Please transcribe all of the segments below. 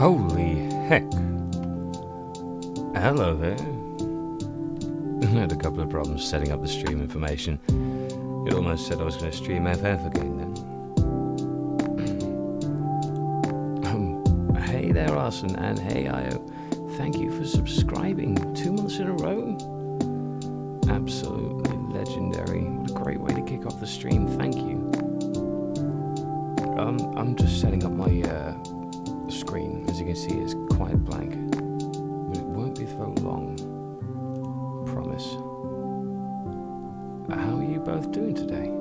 Holy heck. Hello there. I had a couple of problems setting up the stream information. It almost said I was going to stream FF again then. Hey there, Arson, and hey, Io. Thank you for subscribing 2 months in a row. Absolutely legendary. What a great way to kick off the stream. Thank you. I'm just setting up my screen. As you can see, it's quite blank. But it won't be for long. Promise. How are you both doing today?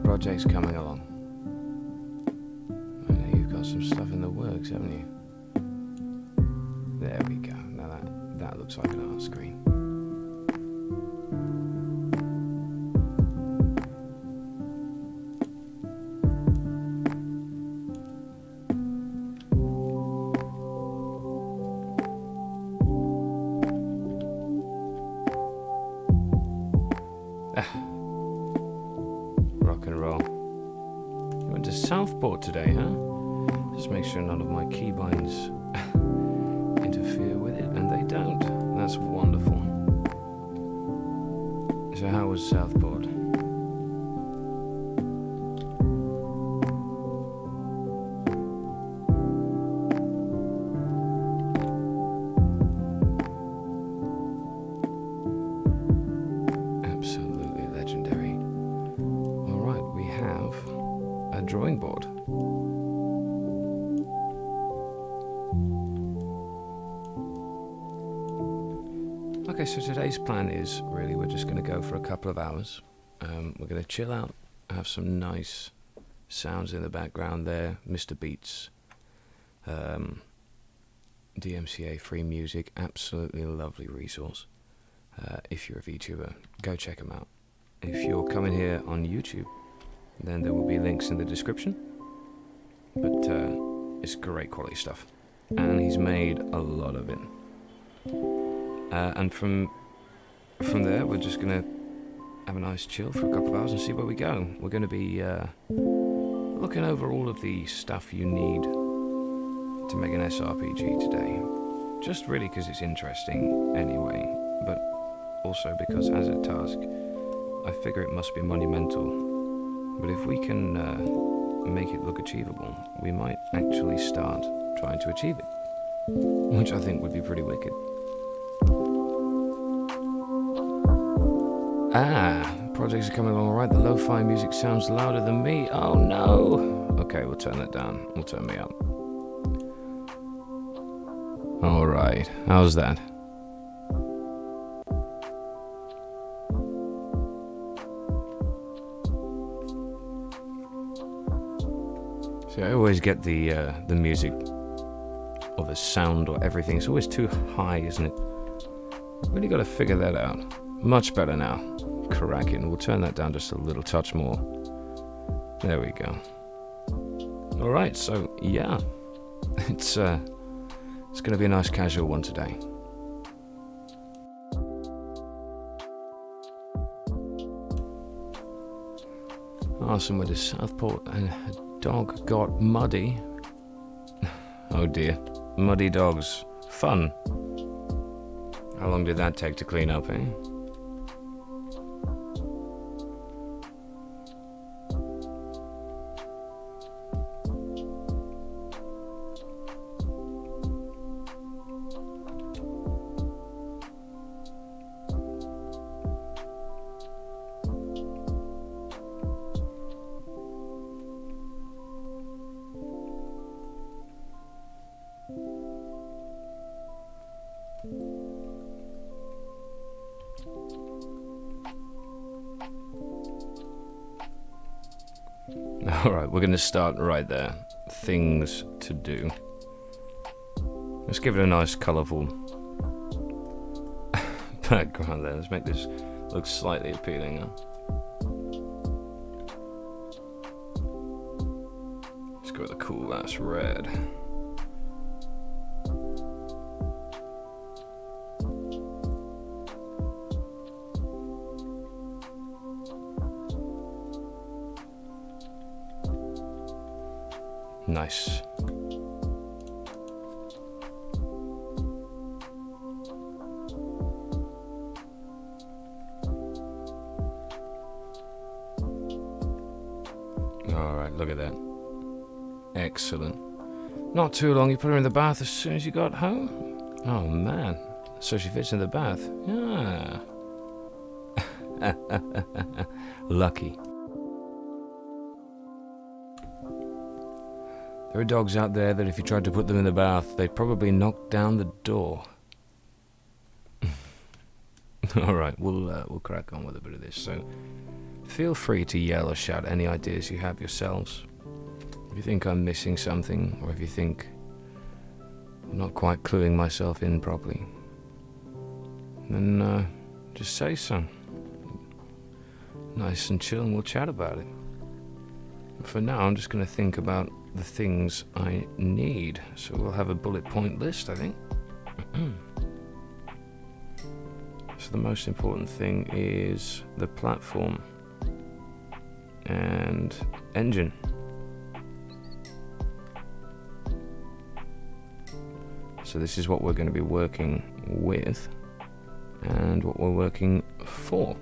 Project's coming along. I know you've got some stuff in the works, haven't you? There we go. Now that looks like an art screen. Southport today, huh? Just make sure none of my keybinds interfere with it, and they don't. That's wonderful. So how was Southport? Absolutely legendary. All right, we have a drawing board. Okay, so today's plan is really we're just going to go for a couple of hours. We're going to chill out, have some nice sounds in the background there. Mr. Beats, DMCA free music, absolutely lovely resource. If you're a VTuber, go check them out. If you're coming here on YouTube, then there will be links in the description. But it's great quality stuff. And he's made a lot of it. And from there, we're just going to have a nice chill for a couple of hours and see where we go. We're going to be looking over all of the stuff you need to make an SRPG today. Just really because it's interesting anyway. But also because as a task, I figure it must be monumental. But if we can make it look achievable, we might actually start trying to achieve it, which I think would be pretty wicked. Projects are coming along all right. The lo-fi music sounds louder than me. Oh no! Okay, we'll turn that down. We'll turn me up. All right, how's that? See, I always get the music or the sound or everything. It's always too high, isn't it? Really got to figure that out. Much better now. Cracking. We'll turn that down just a little touch more. There we go. All right, so yeah, it's going to be a nice casual one today. Awesome with the Southport and a dog got muddy. Oh dear, muddy dogs. Fun. How long did that take to clean up, eh? Alright, we're going to start right there. Things to do. Let's give it a nice colourful background there. Let's make this look slightly appealing. Huh? Let's go with a cool ass red. Nice. Alright, look at that. Excellent. Not too long, you put her in the bath as soon as you got home? Oh man. So she fits in the bath. Yeah. Lucky. There are dogs out there that if you tried to put them in the bath, they'd probably knock down the door. Alright, we'll crack on with a bit of this. So, feel free to yell or shout any ideas you have yourselves. If you think I'm missing something, or if you think I'm not quite cluing myself in properly, then just say so. Nice and chill, and we'll chat about it. But for now, I'm just going to think about the things I need. So we'll have a bullet point list, I think. So the most important thing is the platform and engine. So this is what we're going to be working with and what we're working for,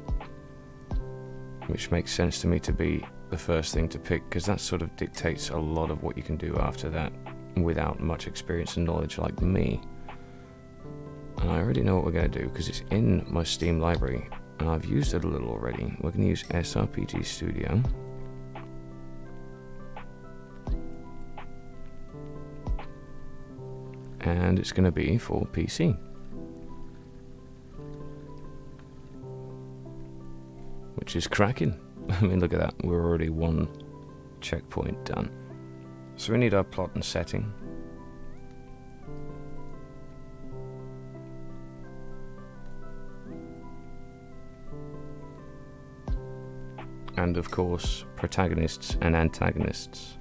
which makes sense to me to be the first thing to pick, because that sort of dictates a lot of what you can do after that without much experience and knowledge like me. And I already know what we're going to do because it's in my Steam library and I've used it a little already. We're going to use SRPG Studio. And it's going to be for PC. Which is cracking. I mean, look at that. We're already one checkpoint done. So we need our plot and setting. And of course, protagonists and antagonists.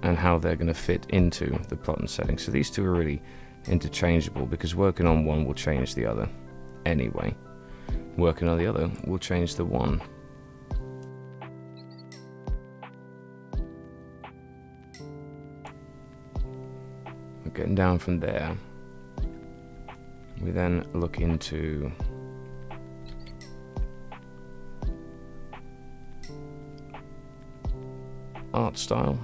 And how they're going to fit into the plot and setting. So these two are really interchangeable because working on one will change the other anyway. Working on the other will change the one. We're getting down from there. We then look into art style.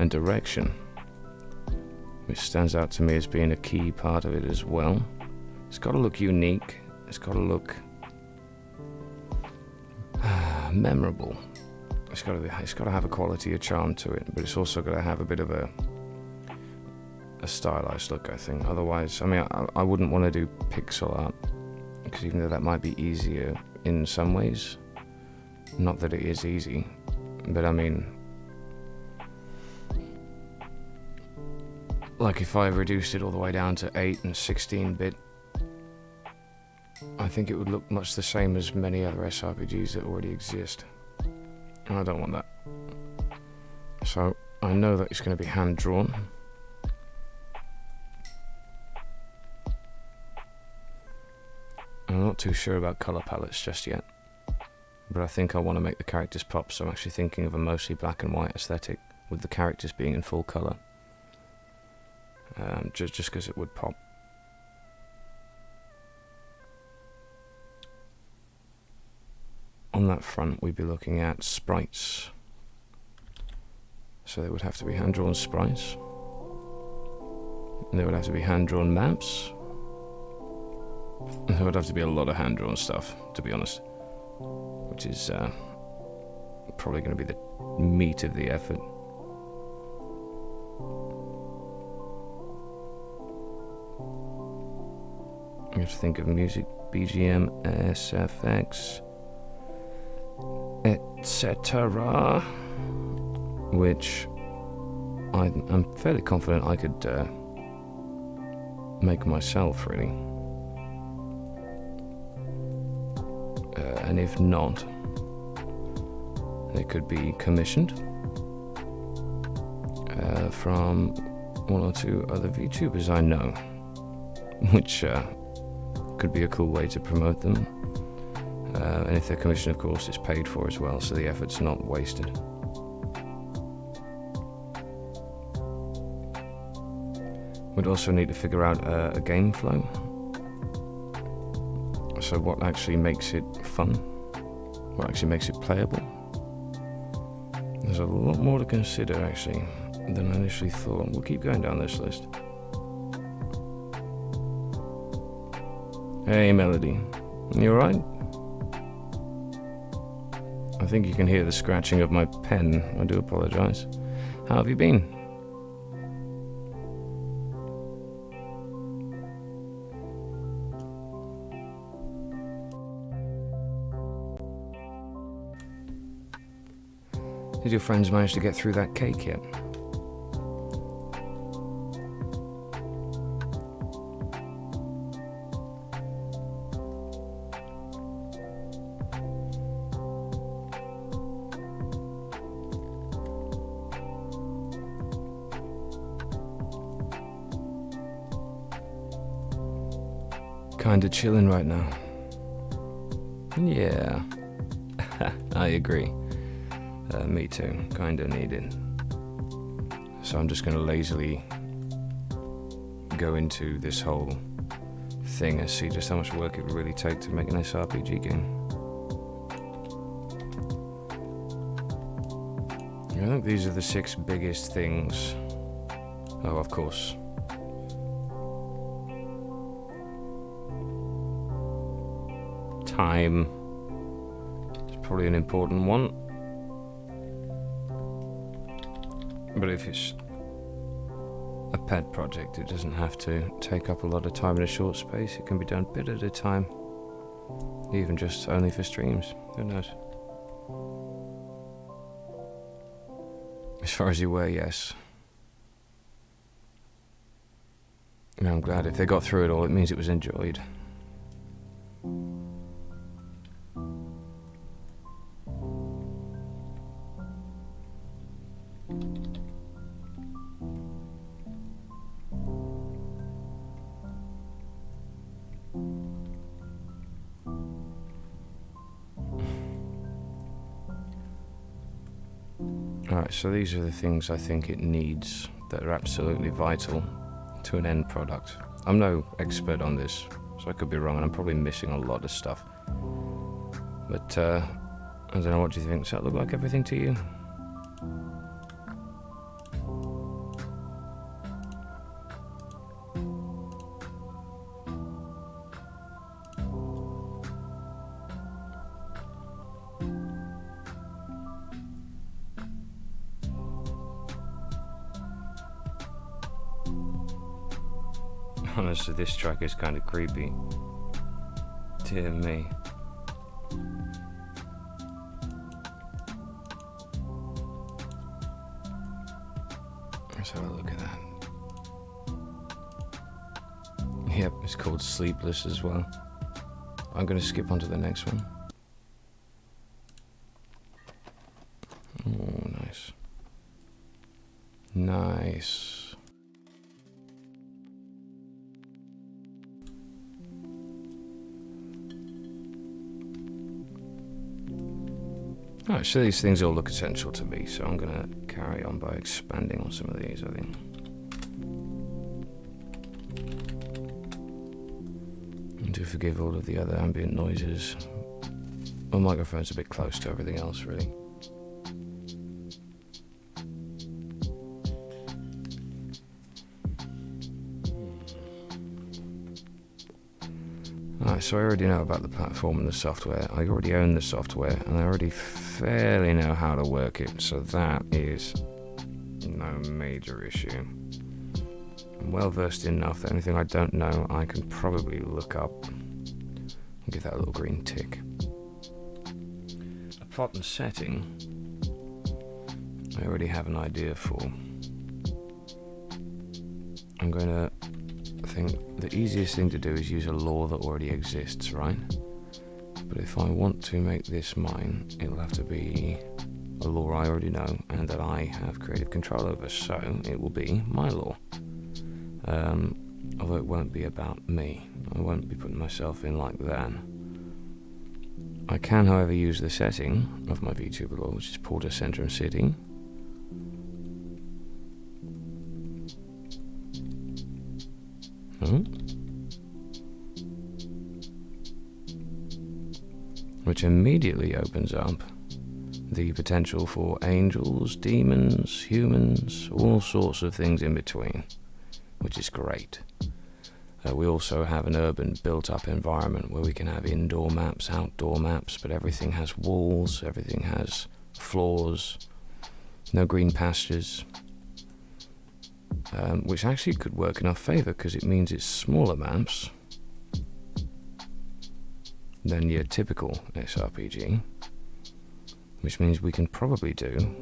And direction, which stands out to me as being a key part of it as well. It's got to look unique. It's got to look memorable. It's got to have a quality, a charm to it, but it's also got to have a bit of a stylized look, I think. Otherwise, I mean, I wouldn't want to do pixel art because even though that might be easier in some ways, not that it is easy, but I mean. Like if I reduced it all the way down to 8 and 16-bit, I think it would look much the same as many other SRPGs that already exist. And I don't want that. So I know that it's going to be hand-drawn. I'm not too sure about colour palettes just yet. But I think I want to make the characters pop, so I'm actually thinking of a mostly black and white aesthetic, with the characters being in full colour. Just because it would pop. On that front, we'd be looking at sprites. So they would have to be hand-drawn sprites. And there would have to be hand-drawn maps. And there would have to be a lot of hand-drawn stuff, to be honest. Which is probably going to be the meat of the effort. You have to think of music, BGM, SFX. etc. Which I'm fairly confident I could make myself, really. And if not, it could be commissioned from one or two other VTubers I know, which could be a cool way to promote them. And if they're commissioned, of course, it's paid for as well, so the effort's not wasted. We'd also need to figure out a game flow. So what actually makes it fun? What actually makes it playable? There's a lot more to consider, actually, than I initially thought. We'll keep going down this list. Hey, Melody. You alright? I think you can hear the scratching of my pen. I do apologise. How have you been? Did your friends manage to get through that cake yet? Kinda chilling right now. Yeah, I agree. Me too, kinda needed. So I'm just gonna lazily go into this whole thing and see just how much work it would really take to make an SRPG game. I think these are the 6 biggest things. Oh, of course. Time is probably an important one. But if it's a pet project, it doesn't have to take up a lot of time in a short space. It can be done bit at a time. Even just only for streams. Who knows? As far as you're aware, yes. And I'm glad if they got through it all, it means it was enjoyed. Alright, so these are the things I think it needs that are absolutely vital to an end product. I'm no expert on this, so I could be wrong, and I'm probably missing a lot of stuff. But, I don't know, what do you think? Does that look like everything to you? Honestly, this track is kind of creepy. Dear me. Let's have a look at that. Yep, it's called Sleepless as well. I'm going to skip on to the next one. Oh, nice. Nice. Alright, so these things all look essential to me, so I'm going to carry on by expanding on some of these, I think. And do forgive all of the other ambient noises. My microphone's a bit close to everything else, really. Alright, so I already know about the platform and the software. I already own the software, and I already fairly know how to work it, so that is no major issue. I'm well versed enough that anything I don't know I can probably look up and give that a little green tick. plot and setting, I already have an idea for. I'm going to think the easiest thing to do is use a lore that already exists, right? But if I want to make this mine, it'll have to be a lore I already know and that I have creative control over, so it will be my lore. Although it won't be about me. I won't be putting myself in like that. I can, however, use the setting of my VTuber lore, which is Porter Centrum City. Which immediately opens up the potential for angels, demons, humans, all sorts of things in between, which is great. We also have an urban built-up environment where we can have indoor maps, outdoor maps, but everything has walls, everything has floors, no green pastures, which actually could work in our favour because it means it's smaller maps than your typical SRPG, which means we can probably do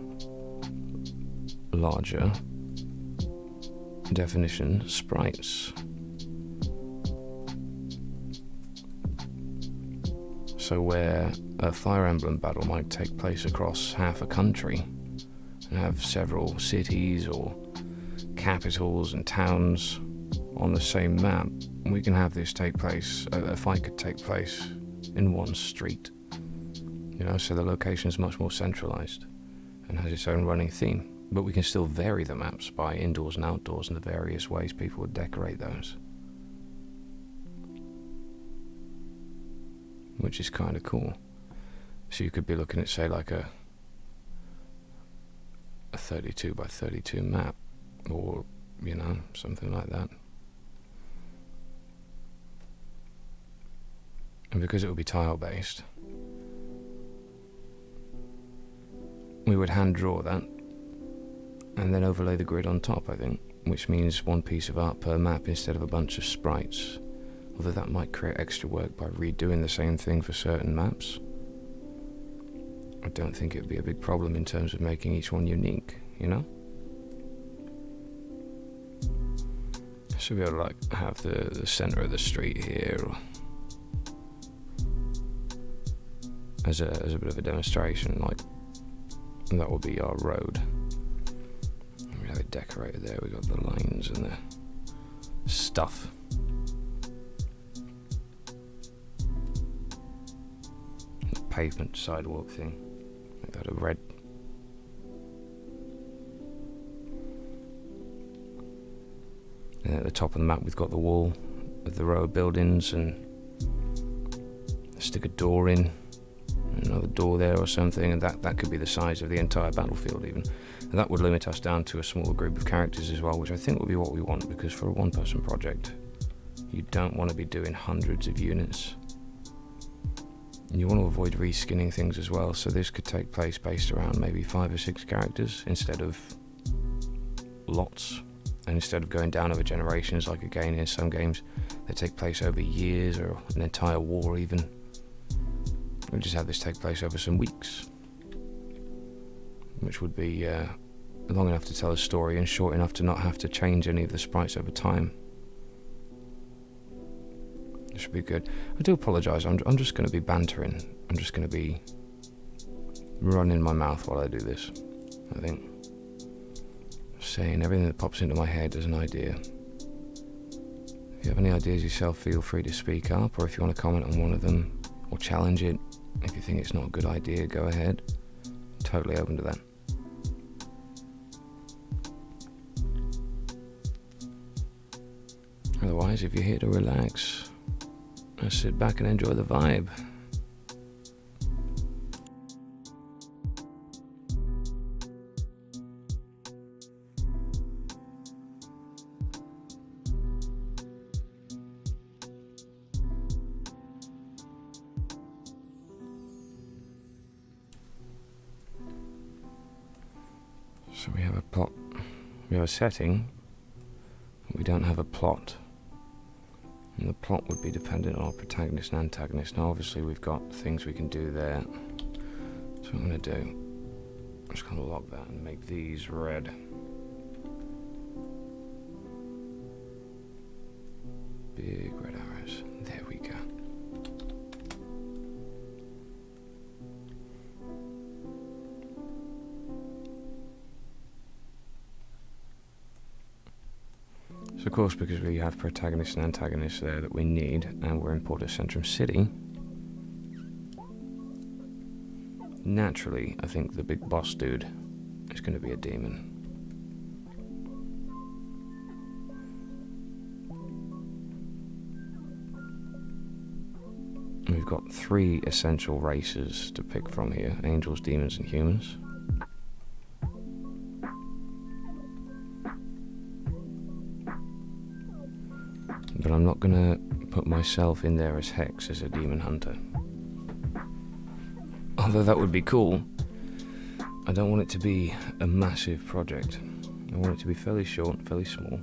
larger definition sprites. So where a Fire Emblem battle might take place across half a country and have several cities or capitals and towns on the same map, we can have this take place, a fight could take place in one street. You know, so the location is much more centralized and has its own running theme. But we can still vary the maps by indoors and outdoors and the various ways people would decorate those. Which is kind of cool. So you could be looking at, say, like a 32 by 32 map, or, you know, something like that. And because it would be tile-based, we would hand draw that and then overlay the grid on top, I think, which means one piece of art per map instead of a bunch of sprites. Although that might create extra work by redoing the same thing for certain maps. I don't think it would be a big problem in terms of making each one unique, you know? Should be able to like have the center of the street here as a bit of a demonstration, like that will be our road. We have it decorated there, we got the lines and the stuff. Pavement sidewalk thing, make that a red. And at the top of the map we've got the wall with the row of buildings and stick a door in, another door there or something, and that could be the size of the entire battlefield even. And that would limit us down to a smaller group of characters as well, which I think would be what we want, because for a one-person project you don't want to be doing hundreds of units. And you want to avoid reskinning things as well, so this could take place based around maybe 5 or 6 characters instead of lots. And instead of going down over generations, like again in some games, they take place over years or an entire war even. We'll just have this take place over some weeks, which would be long enough to tell a story and short enough to not have to change any of the sprites over time. Should be good. I do apologise, I'm just going to be bantering. I'm just going to be running my mouth while I do this, I think. Saying everything that pops into my head as an idea. If you have any ideas yourself, feel free to speak up, or if you want to comment on one of them, or challenge it. If you think it's not a good idea, go ahead. Totally open to that. Otherwise, if you're here to relax, just sit back and enjoy the vibe. So we have a plot, we have a setting, but we don't have a plot. And the plot would be dependent on our protagonist and antagonist. Now obviously we've got things we can do there. So what I'm going to do, I'm just going to lock that and make these red. Big red arrows. There we go. So of course, because we have protagonists and antagonists there that we need, and we're in Porto Centrum City, naturally, I think the big boss dude is going to be a demon. We've got 3 essential races to pick from here: angels, demons, and humans. But I'm not going to put myself in there as Hex, as a demon hunter. Although that would be cool, I don't want it to be a massive project. I want it to be fairly short, fairly small.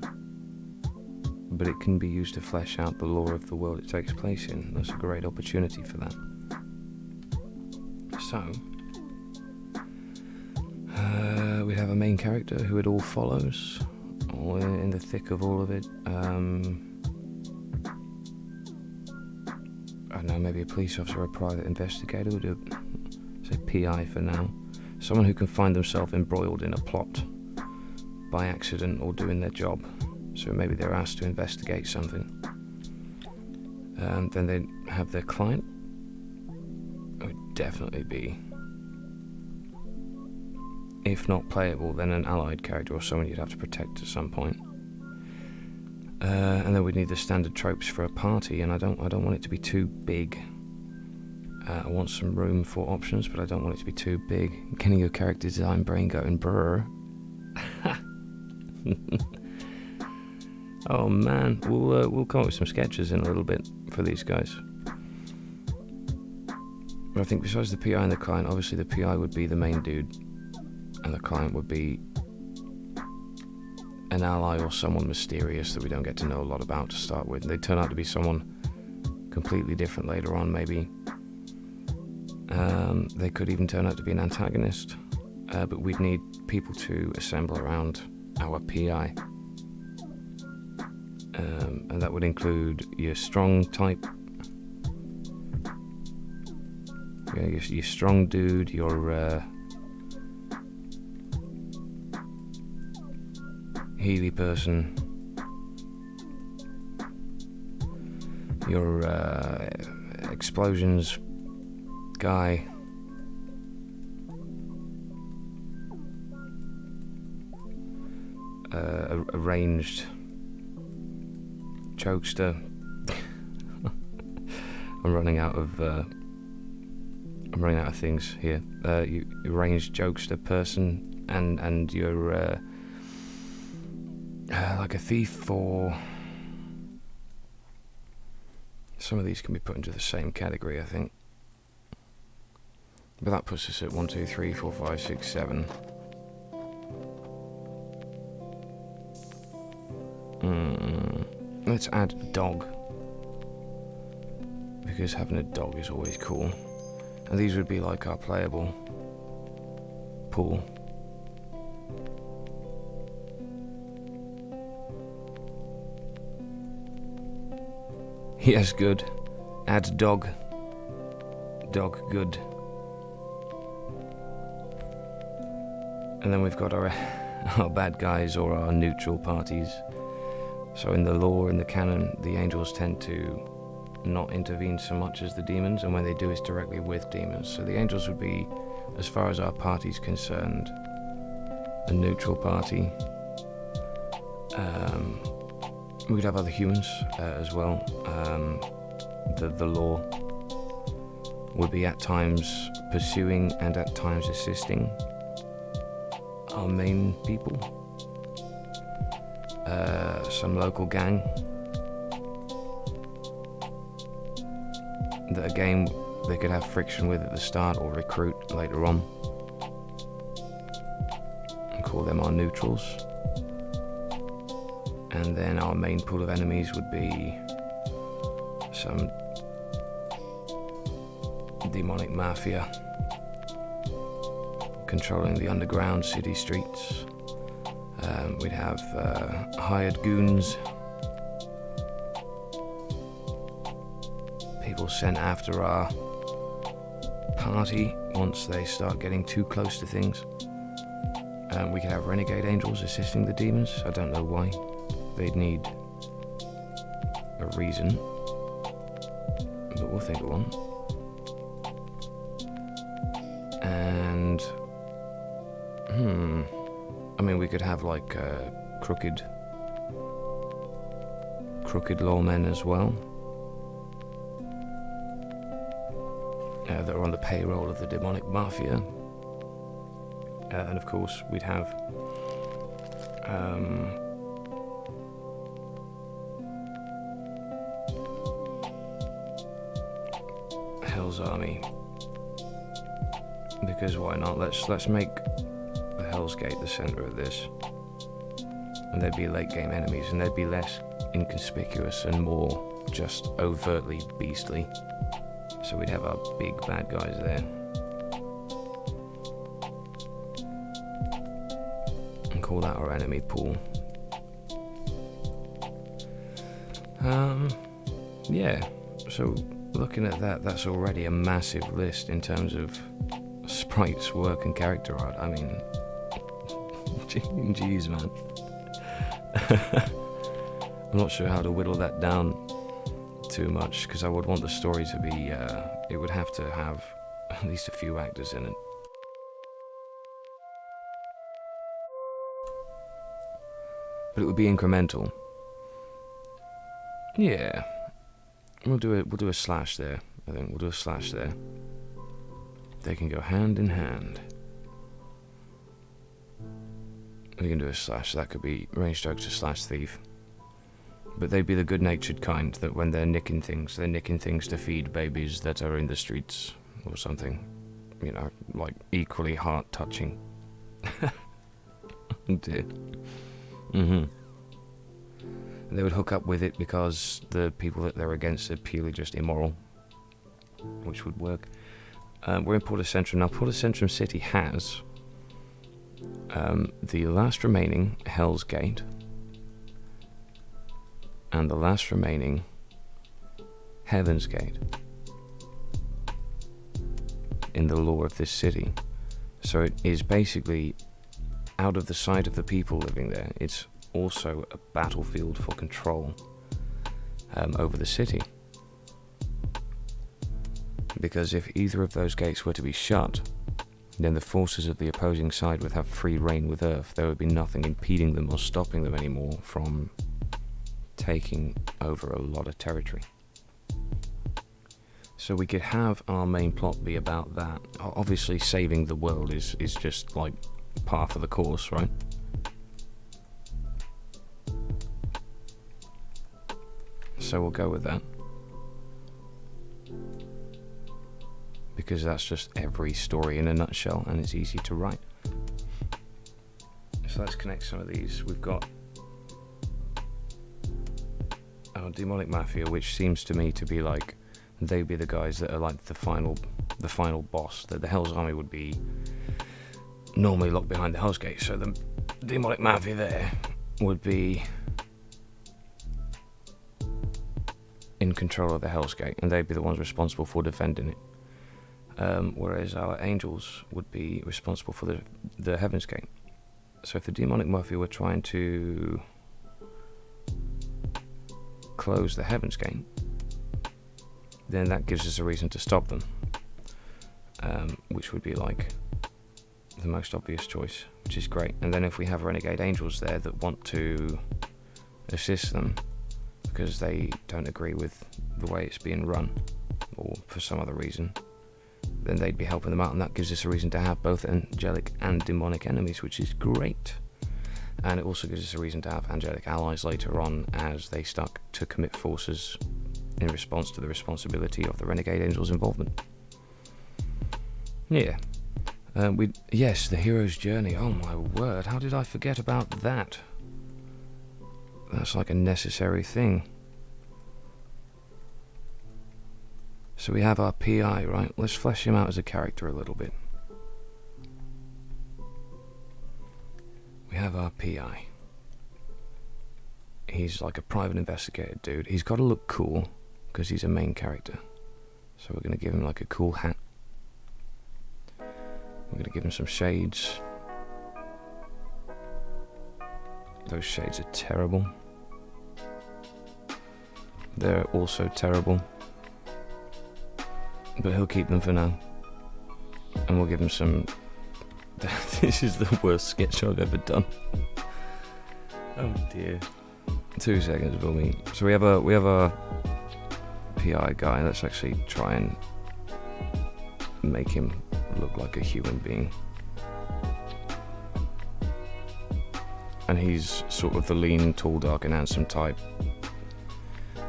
But it can be used to flesh out the lore of the world it takes place in. That's a great opportunity for that. So, we have a main character who it all follows, all in the thick of all of it. I don't know, maybe a police officer or a private investigator. We'll do, say, PI for now. Someone who can find themselves embroiled in a plot by accident or doing their job. So maybe they're asked to investigate something. Then they have their client. It would definitely be, if not playable, then an allied character or someone you'd have to protect at some point. And then we'd need the standard tropes for a party, and I don't want it to be too big. I want some room for options, but I don't want it to be too big. Getting your character design brain going brr. Oh man, we'll come up with some sketches in a little bit for these guys. But I think besides the PI and the client, obviously the PI would be the main dude, and the client would be an ally or someone mysterious that we don't get to know a lot about to start with. They turn out to be someone completely different later on, maybe. They could even turn out to be an antagonist, but we'd need people to assemble around our PI. And that would include your strong type, your strong dude, your Healy person, your explosions guy, a ranged jokester. I'm running out of things here. You ranged jokester person, and you're like a thief, or some of these can be put into the same category, I think. But that puts us at 1, 2, 3, 4, 5, 6, 7. Let's add dog, because having a dog is always cool. And these would be like our playable pool. Yes, good. Add dog. Dog, good. And then we've got our bad guys or our neutral parties. So in the lore, in the canon, the angels tend to not intervene so much as the demons, and when they do, it's directly with demons. So the angels would be, as far as our party's concerned, a neutral party. We'd have other humans as well. The law would be at times pursuing and at times assisting our main people. Some local gang that again they could have friction with at the start or recruit later on, and call them our neutrals. And then our main pool of enemies would be some demonic mafia controlling the underground city streets. We'd have hired goons, people sent after our party once they start getting too close to things. We could have renegade angels assisting the demons. I don't know why. They'd need a reason, but we'll think of one. And I mean, we could have like crooked lawmen as well, that are on the payroll of the demonic mafia. And of course, we'd have Hell's Army, because why not? Let's make the Hell's Gate the center of this, and they'd be late game enemies, and they'd be less inconspicuous and more just overtly beastly. So we'd have our big bad guys there. And call that our enemy pool. Yeah, so looking at that, that's already a massive list in terms of sprites, work and character art. I mean, geez, man. I'm not sure how to whittle that down too much, because I would want the story to be, it would have to have at least a few actors in it. But it would be incremental. Yeah. We'll do a slash there. I think we'll do a slash there. They can go hand in hand. We can do a slash. That could be ranged ogre slash thief. But they'd be the good-natured kind that when they're nicking things to feed babies that are in the streets or something. You know, like equally heart-touching. Oh dear. They would hook up with it because the people that they're against are purely just immoral, which would work. We're in Porta Centrum. Now, Porta Centrum City has the last remaining Hell's Gate and the last remaining Heaven's Gate in the lore of this city. So it is basically out of the sight of the people living there. It's also a battlefield for control over the city. Because if either of those gates were to be shut, then the forces of the opposing side would have free reign with Earth. There would be nothing impeding them or stopping them anymore from taking over a lot of territory. So we could have our main plot be about that. Obviously saving the world is just like par for the course, right? So we'll go with that. Because that's just every story in a nutshell, and it's easy to write. So let's connect some of these. We've got our demonic mafia, which seems to me to be like, they'd be the guys that are like the final boss. That the Hell's Army would be normally locked behind the Hell's Gate. So the demonic mafia there would be in control of the Hell's Gate, and they'd be the ones responsible for defending it. Whereas our angels would be responsible for the Heaven's Gate. So if the demonic mafia were trying to close the Heaven's Gate, then that gives us a reason to stop them, which would be like the most obvious choice, which is great. And then if we have renegade angels there that want to assist them because they don't agree with the way it's being run, or for some other reason, then they'd be helping them out, and that gives us a reason to have both angelic and demonic enemies, which is great. And it also gives us a reason to have angelic allies later on as they start to commit forces in response to the responsibility of the renegade angels' involvement. Yeah. Yes, the hero's journey. Oh my word, how did I forget about that? That's like a necessary thing. So we have our PI, right? Let's flesh him out as a character a little bit. we have our PI. He's like a private investigator dude. He's got to look cool because he's a main character. So we're going to give him like a cool hat. We're going to give him some shades. Those shades are terrible. They're also terrible. But he'll keep them for now. And we'll give him some... This is the worst sketch I've ever done. Oh dear. 2 seconds for me. So we have a PI guy. Let's actually try and make him look like a human being. And he's sort of the lean, tall, dark and handsome type.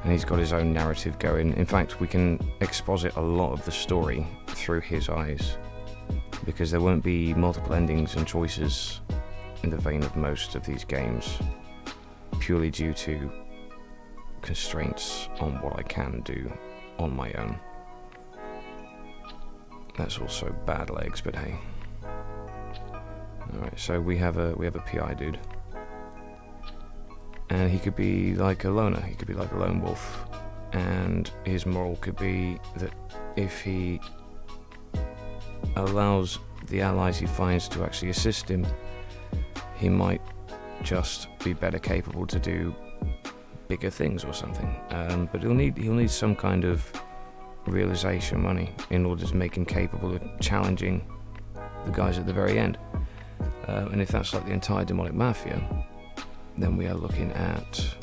And he's got his own narrative going. In fact, we can exposit a lot of the story through his eyes, because there won't be multiple endings and choices in the vein of most of these games, purely due to constraints on what I can do on my own. That's also bad legs, but hey. Alright, so we have a PI dude. And he could be like a loner, he could be like a lone wolf. And his moral could be that if he allows the allies he finds to actually assist him, he might just be better capable to do bigger things or something. But he'll need some kind of realization money in order to make him capable of challenging the guys at the very end. And if that's like the entire demonic mafia, then we are looking at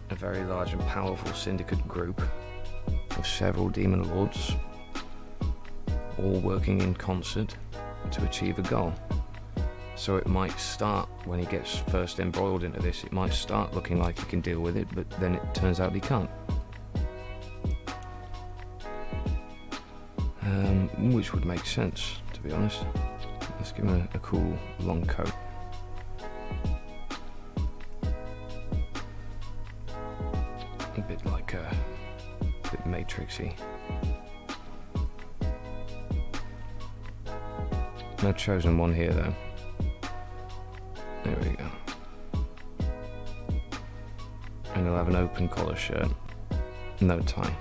a very large and powerful syndicate group of several demon lords, all working in concert to achieve a goal. So it might start, when he gets first embroiled into this, it might start looking like he can deal with it, but then it turns out he can't. Which would make sense, to be honest. Let's give him a cool long coat. A bit like a bit Matrixy. No chosen one here though. There we go. And he'll have an open collar shirt, no tie,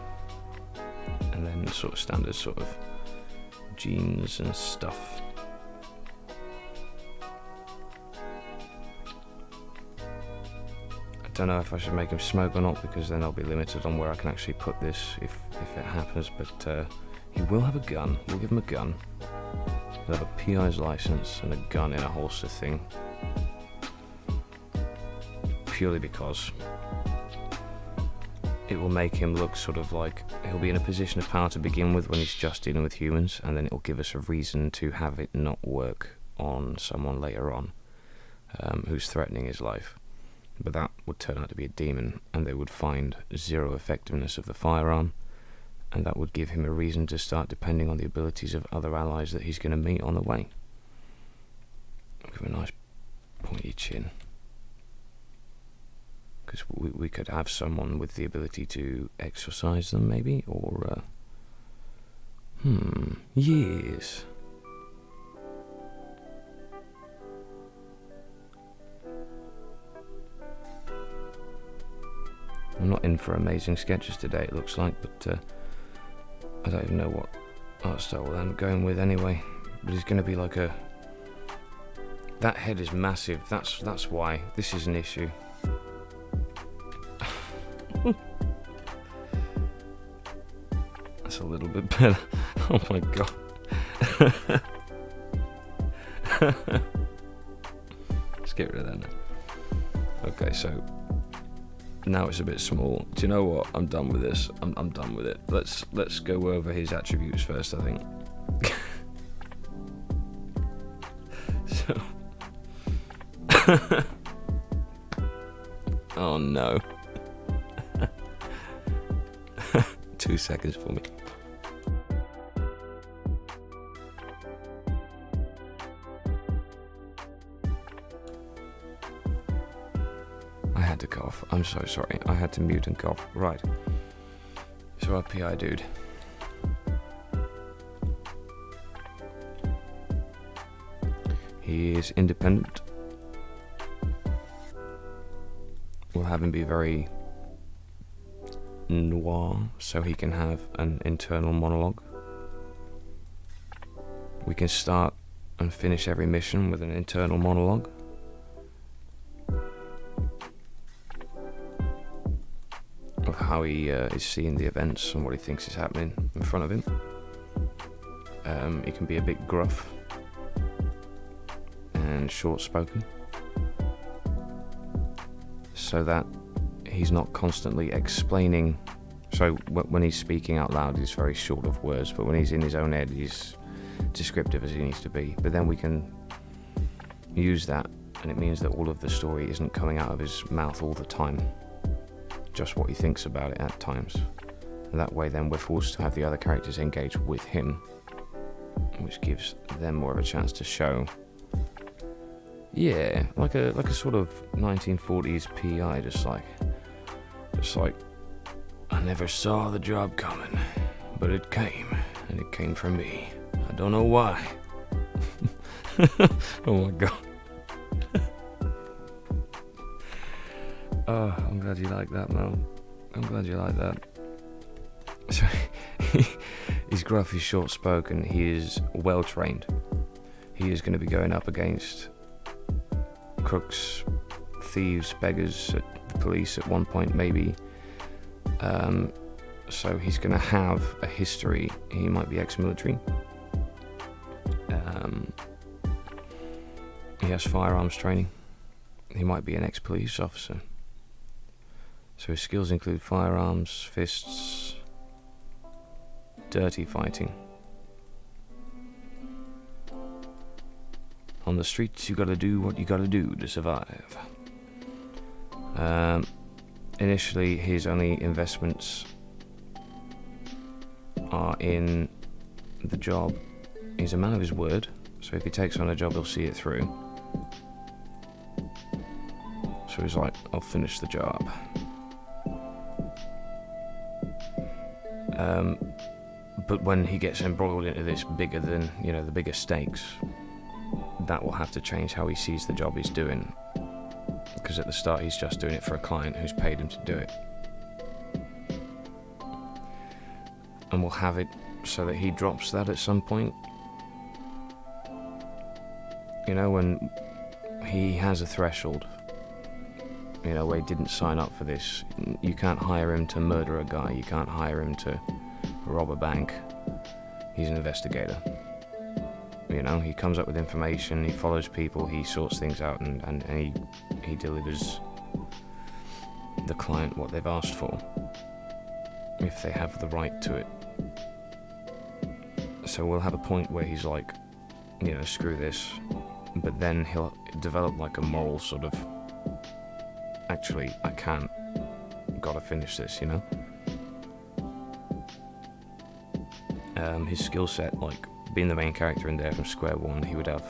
and then sort of standard sort of jeans and stuff. I don't know if I should make him smoke or not, because then I'll be limited on where I can actually put this if it happens, but he will have a gun. We'll give him a gun. He'll have a PI's license and a gun in a holster thing, purely because it will make him look sort of like he'll be in a position of power to begin with when he's just dealing with humans, and then it'll give us a reason to have it not work on someone later on who's threatening his life. But that would turn out to be a demon, and they would find zero effectiveness of the firearm, and that would give him a reason to start depending on the abilities of other allies that he's going to meet on the way. Give him a nice pointy chin. Because we could have someone with the ability to exorcise them, maybe, or yes. I'm not in for amazing sketches today, it looks like, but I don't even know what art style we'll end up going with anyway. But he's going to be like a... That head is massive, that's why. This is an issue. That's a little bit better. Oh my god. Let's get rid of that now. Okay, so now it's a bit small. Do you know what? I'm done with this. I'm done with it. Let's go over his attributes first, I think. So oh no. 2 seconds for me. I had to cough. I'm so sorry. I had to mute and cough. Right. So our PI dude. He is independent. We'll have him be very noir, so he can have an internal monologue. We can start and finish every mission with an internal monologue. Of how he is seeing the events and what he thinks is happening in front of him. He can be a bit gruff and short-spoken, so that he's not constantly explaining. So when he's speaking out loud, he's very short of words, but when he's in his own head, he's descriptive as he needs to be. But then we can use that, and it means that all of the story isn't coming out of his mouth all the time, just what he thinks about it at times. And that way then we're forced to have the other characters engage with him, which gives them more of a chance to show, yeah, like a sort of 1940s PI, just like, I never saw the job coming, but it came, and it came for me. I don't know why. Oh my god. Oh, I'm glad you like that, Mel. I'm glad you like that. So, he's gruff, he's short-spoken, he is well-trained. He is going to be going up against crooks, thieves, beggars, the police at one point maybe. So he's going to have a history. He might be ex-military. He has firearms training. He might be an ex-police officer. So his skills include firearms, fists, dirty fighting. On the streets, you gotta do what you gotta do to survive. Initially, his only investments are in the job. He's a man of his word, so if he takes on a job, he'll see it through. So he's like, I'll finish the job. But when he gets embroiled into this bigger than, the bigger stakes, that will have to change how he sees the job he's doing. Because at the start he's just doing it for a client who's paid him to do it. And we'll have it so that he drops that at some point. When he has a threshold, where he didn't sign up for this. You can't hire him to murder a guy, you can't hire him to rob a bank. He's an investigator. He comes up with information, he follows people, he sorts things out, and he delivers the client what they've asked for, if they have the right to it. So we'll have a point where he's like, screw this, but then he'll develop like a moral sort of, actually, I can't, gotta finish this, His skill set, like being the main character in there from square one, he would have,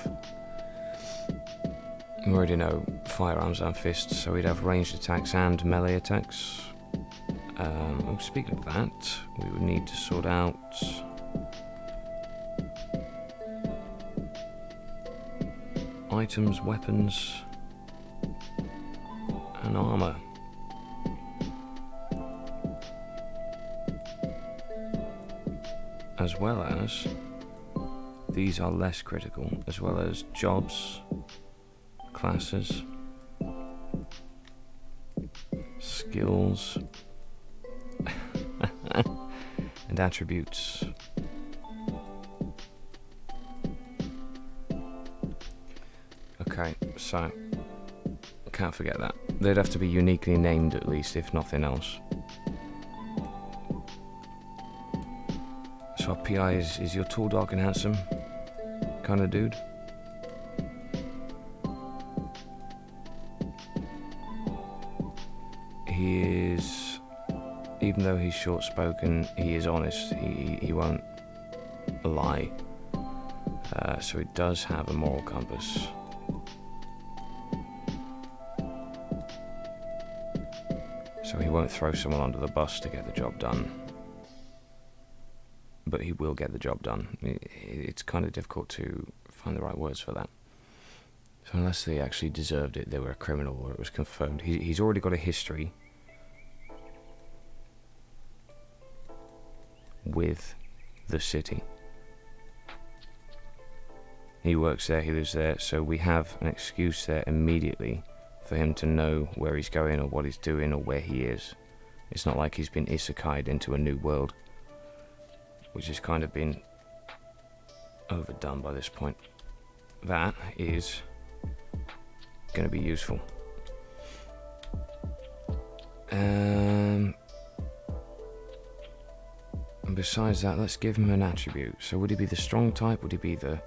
you already know, firearms and fists, so he'd have ranged attacks and melee attacks. Speaking of that, we would need to sort out items, weapons, and armor. As well as, these are less critical, as well as jobs, classes, skills, and attributes. Okay, so, can't forget that. They'd have to be uniquely named at least, if nothing else. So our PI is your tall, dark and handsome kind of dude. He is, even though he's short-spoken, he is honest. He won't lie. So he does have a moral compass. So he won't throw someone under the bus to get the job done. But he will get the job done. It's kind of difficult to find the right words for that. So unless they actually deserved it, they were a criminal, or it was confirmed. He's already got a history with the city. He works there, he lives there, so we have an excuse there immediately for him to know where he's going or what he's doing or where he is. It's not like he's been isekai'd into a new world, which has kind of been overdone by this point. That is going to be useful. And besides that, let's give him an attribute. So would he be the strong type? Would he be the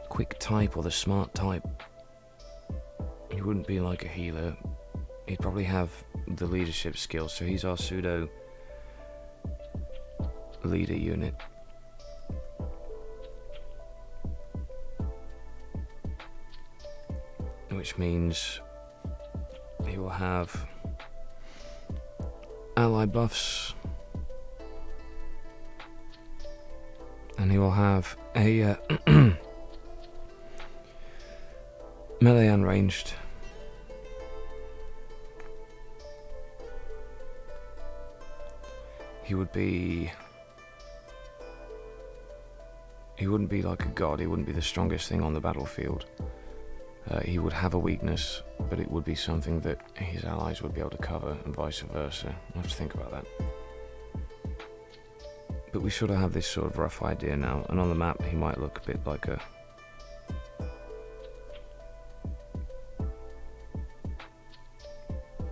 quick type or the smart type? He wouldn't be like a healer. He'd probably have the leadership skills. So he's our pseudo leader unit. Which means he will have ally buffs, and he will have a melee and ranged. He wouldn't be like a god. He wouldn't be the strongest thing on the battlefield. He would have a weakness, but it would be something that his allies would be able to cover, and vice versa. I'll have to think about that. But we sort of have this sort of rough idea now, and on the map he might look a bit like a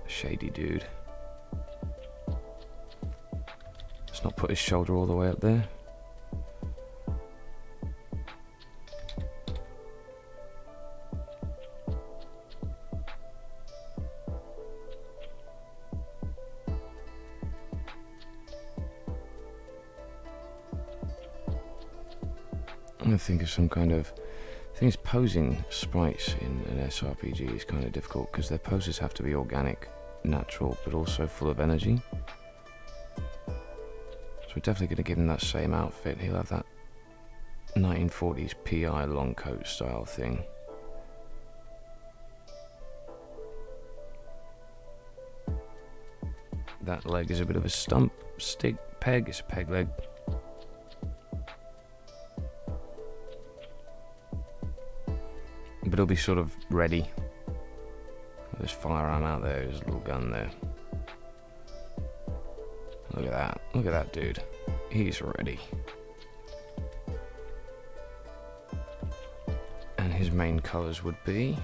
shady dude. Let's not put his shoulder all the way up there. I'm going to think of some kind of... I think it's posing sprites in an SRPG is kind of difficult because their poses have to be organic, natural, but also full of energy. So we're definitely going to give him that same outfit. He'll have that 1940s PI long coat style thing. That leg is a bit of a stump, stick, peg. It's a peg leg. But it'll be sort of ready. There's firearm out there, there's a little gun there. Look at that. Look at that dude. He's ready. And his main colours would be...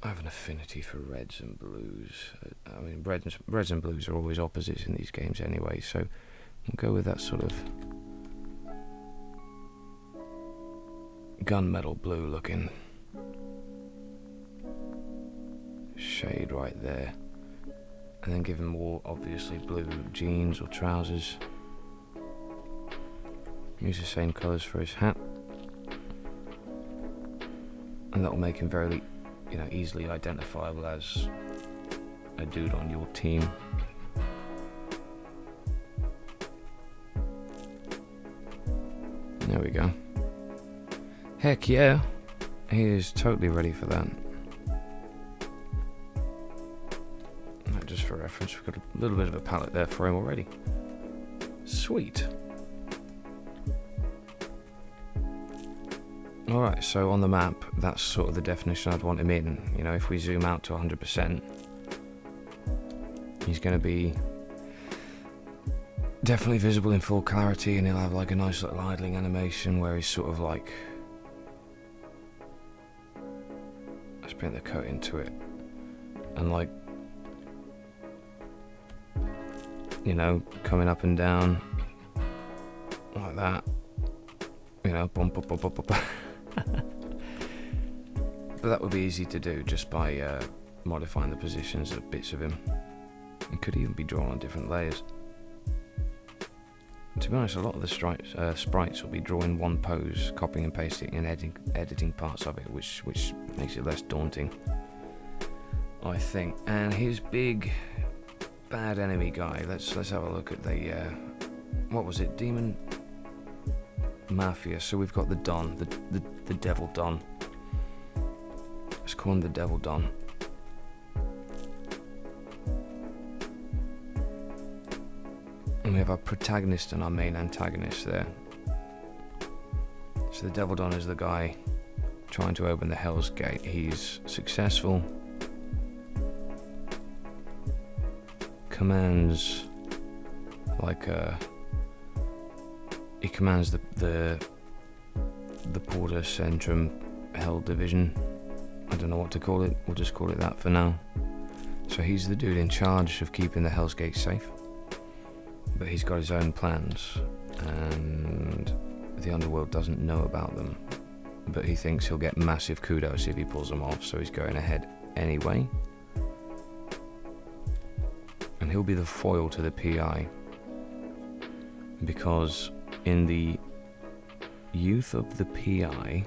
I have an affinity for reds and blues. I mean, reds and blues are always opposites in these games anyway, so we'll go with that sort of gunmetal blue looking shade right there, and then give him more obviously blue jeans or trousers. Use the same colours for his hat, and that will make him very, easily identifiable as a dude on your team. There we go. Heck yeah, he is totally ready for that. Just for reference, we've got a little bit of a palette there for him already. Sweet. Alright, so on the map, that's sort of the definition I'd want him in. If we zoom out to 100%, he's going to be definitely visible in full clarity, and he'll have like a nice little idling animation where he's sort of like... Let's bring the coat into it. And like... coming up and down like that, bump, bump, bump, bump, bump. But that would be easy to do just by modifying the positions of bits of him. It could even be drawn on different layers. To be honest, a lot of the sprites will be drawing one pose, copying and pasting and editing parts of it, which makes it less daunting, I think. And his big bad enemy guy, let's have a look at the what was it, demon Mafia. So we've got the Don, the Devil Don. Let's call him the Devil Don. And we have our protagonist and our main antagonist there. So the Devil Don is the guy trying to open the Hell's Gate. He's successful. Commands he commands the Porter Centrum Hell Division. I don't know what to call it. We'll just call it that for now. So he's the dude in charge of keeping the Hell's Gate safe. But he's got his own plans, and the underworld doesn't know about them. But he thinks he'll get massive kudos if he pulls them off, so he's going ahead anyway. And he'll be the foil to the PI, because in the youth of the PI,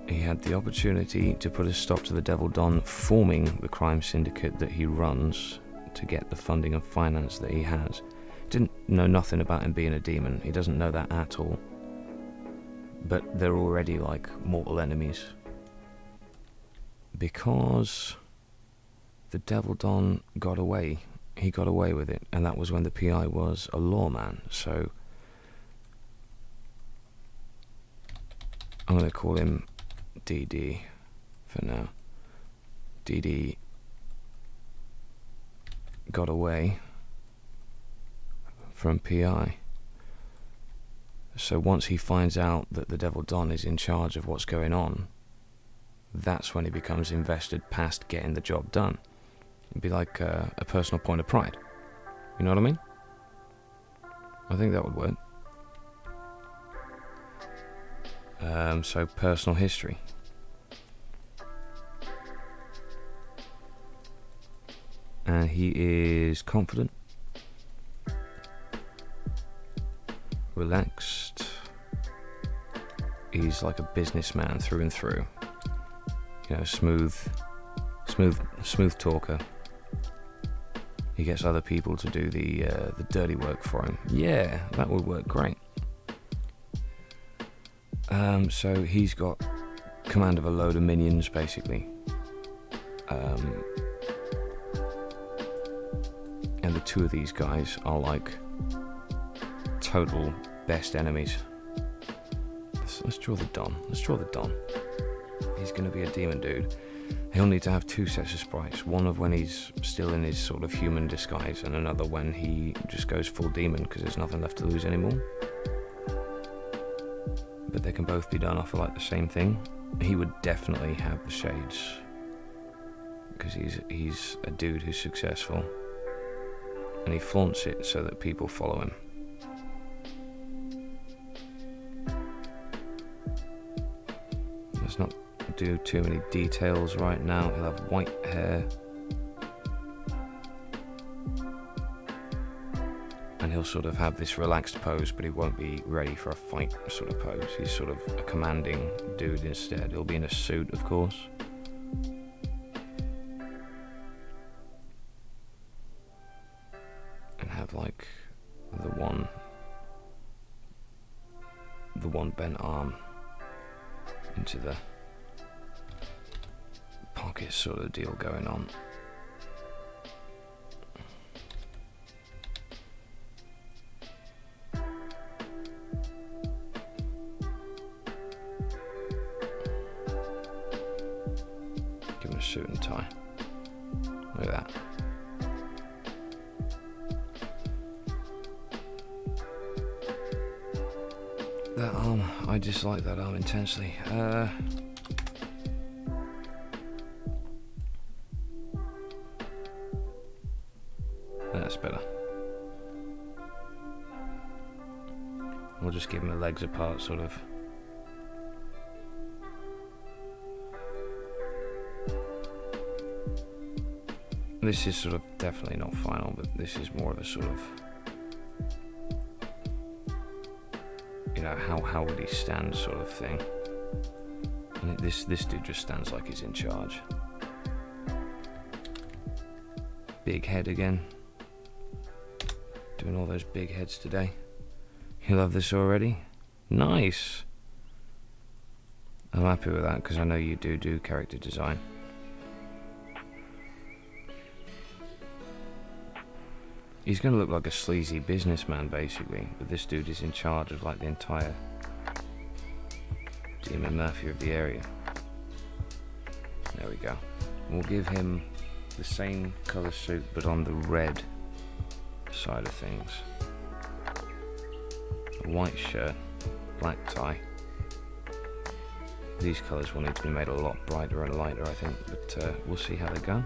he had the opportunity to put a stop to the Devil Don forming the crime syndicate that he runs to get the funding and finance that he has. Didn't know nothing about him being a demon. He doesn't know that at all. But they're already like mortal enemies. Because the Devil Don got away. He got away with it. And that was when the PI was a lawman. So I'm going to call him DD for now. DD got away from PI. So once he finds out that the Devil Don is in charge of what's going on, that's when he becomes invested past getting the job done. It'd be like a personal point of pride. You know what I mean? I think that would work. So personal history. And he is confident, relaxed. He's like a businessman through and through. You know, smooth talker. He gets other people to do the dirty work for him. Yeah, that would work great. So he's got command of a load of minions, basically. And the two of these guys are like total best enemies. Let's draw the Don. He's going to be a demon dude. He'll need to have two sets of sprites. One of when he's still in his sort of human disguise, and another when he just goes full demon because there's nothing left to lose anymore. But they can both be done off of like the same thing. He would definitely have the shades because he's a dude who's successful, and he flaunts it so that people follow him. Let's not do too many details right now. He'll have white hair, and he'll sort of have this relaxed pose, but he won't be ready for a fight sort of pose. He's sort of a commanding dude instead. He'll be in a suit, of course. And have like the one bent arm into the pocket sort of deal going on. Give him a suit and tie. Look at that. That arm, I dislike that arm intensely. That's better. We'll just give him the legs apart, sort of. This is sort of definitely not final, but this is more of a sort of, you know, how would he stand sort of thing. And this dude just stands like he's in charge. Big head again. Doing all those big heads today. You love this already? Nice! I'm happy with that because I know you do character design. He's going to look like a sleazy businessman basically, but this dude is in charge of like the entire demon mafia of the area. There we go. We'll give him the same colour suit but on the red side of things. A white shirt, black tie. These colours will need to be made a lot brighter and lighter, I think, but we'll see how they go.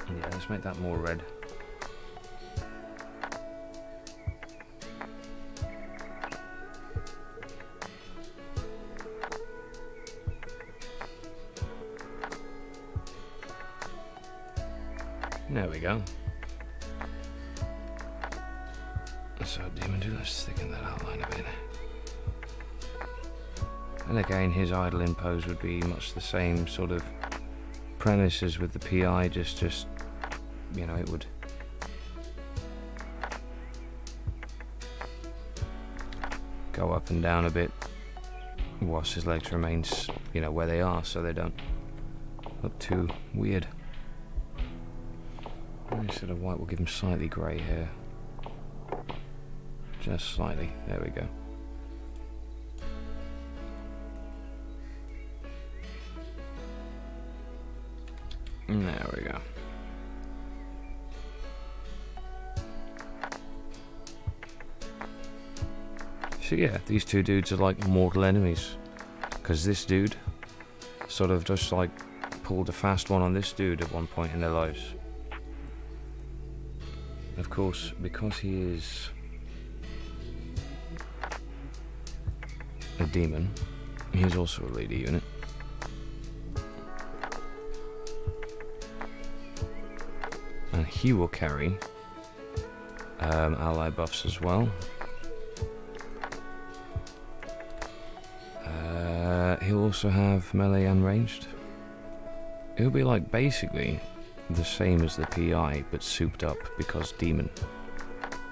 Yeah, let's make that more red. There we go. So demon dude, let's thicken that outline a bit. And again, his idling pose would be much the same sort of premise as with the PI, just you know, it would go up and down a bit whilst his legs remain, you know, where they are, so they don't look too weird. Instead of white, we'll give him slightly grey hair. Just slightly. There we go. There we go. So yeah, these two dudes are like mortal enemies. Because this dude sort of just like pulled a fast one on this dude at one point in their lives. Of course, because he is a demon, he's also a leader unit. And he will carry ally buffs as well. He'll also have melee and ranged. It'll be like basically the same as the PI, but souped up because demon.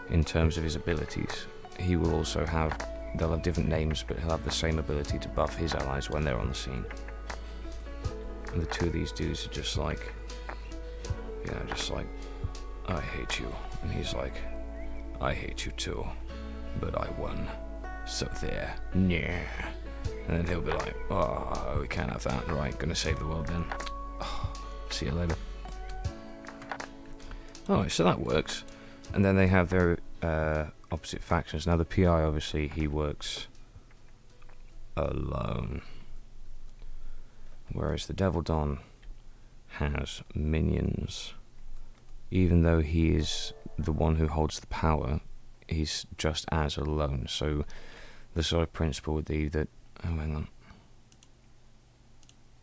In terms of his abilities, he will also have, they'll have different names, but he'll have the same ability to buff his allies when they're on the scene. And the two of these dudes are just like, you know, just like, I hate you. And he's like, I hate you too, but I won. So there, yeah. And then he'll be like, oh, we can't have that. Right, gonna save the world then. Oh, see you later. Alright, so that works. And then they have their opposite factions. Now the PI, obviously, he works alone. Whereas the Devil Don has minions. Even though he is the one who holds the power, he's just as alone. So the sort of principle would be that... Oh, hang on.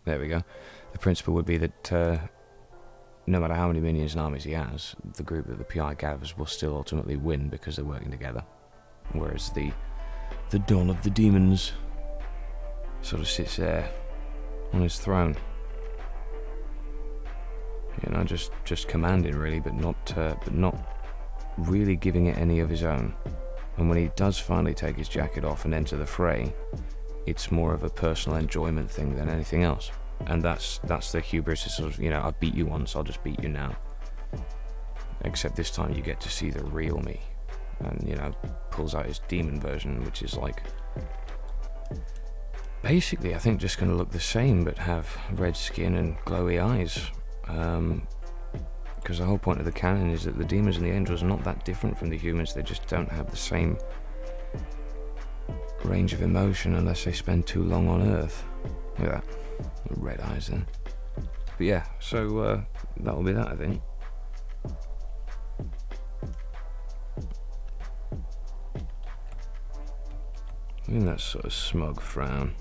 There we go. The principle would be that no matter how many minions and armies he has, the group that the PI gathers will still ultimately win because they're working together. Whereas the Don of the Demons sort of sits there on his throne. You know, just commanding really, but not really giving it any of his own. And when he does finally take his jacket off and enter the fray, it's more of a personal enjoyment thing than anything else. And that's the hubris, is sort of, you know, I've beat you once, I'll just beat you now. Except this time you get to see the real me. And, you know, pulls out his demon version, which is like... basically, I think just going to look the same, but have red skin and glowy eyes. Because the whole point of the canon is that the demons and the angels are not that different from the humans, they just don't have the same range of emotion unless they spend too long on Earth. Look at that. The red eyes then. But yeah, so that'll be that, I think. And that sort of smug frown.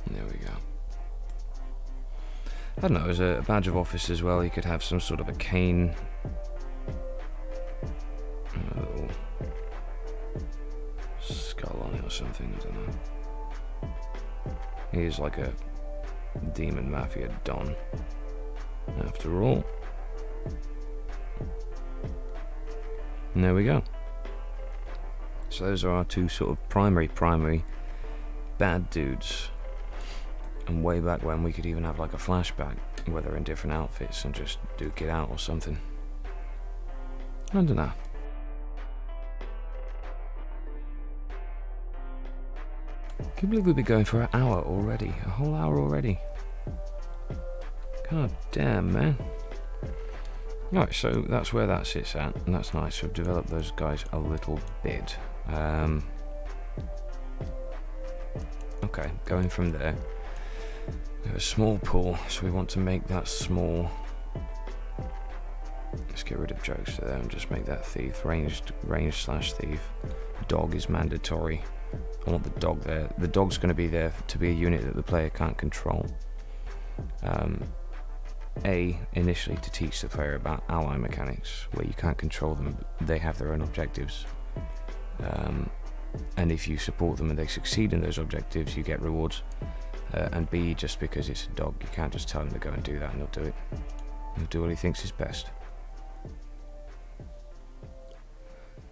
There we go. I don't know, as a badge of office as well, you could have some sort of a cane. or something, I don't know. He is like a demon mafia don, after all. And there we go. So those are our two sort of primary bad dudes. And way back when we could even have like a flashback, where they're in different outfits and just duke it out or something. I don't know. Can you believe we've been going for an hour already? A whole hour already. God damn, man. Right, so that's where that sits at, and that's nice. We've developed those guys a little bit. Okay, going from there. We have a small pool, so we want to make that small. Let's get rid of jokes there and just make that thief, range/thief. Dog is mandatory. I want the dog there. The dog's going to be there to be a unit that the player can't control. Initially to teach the player about ally mechanics, where you can't control them, they have their own objectives. And if you support them and they succeed in those objectives, you get rewards. And B, just because it's a dog, you can't just tell him to go and do that and he'll do it. He'll do what he thinks is best.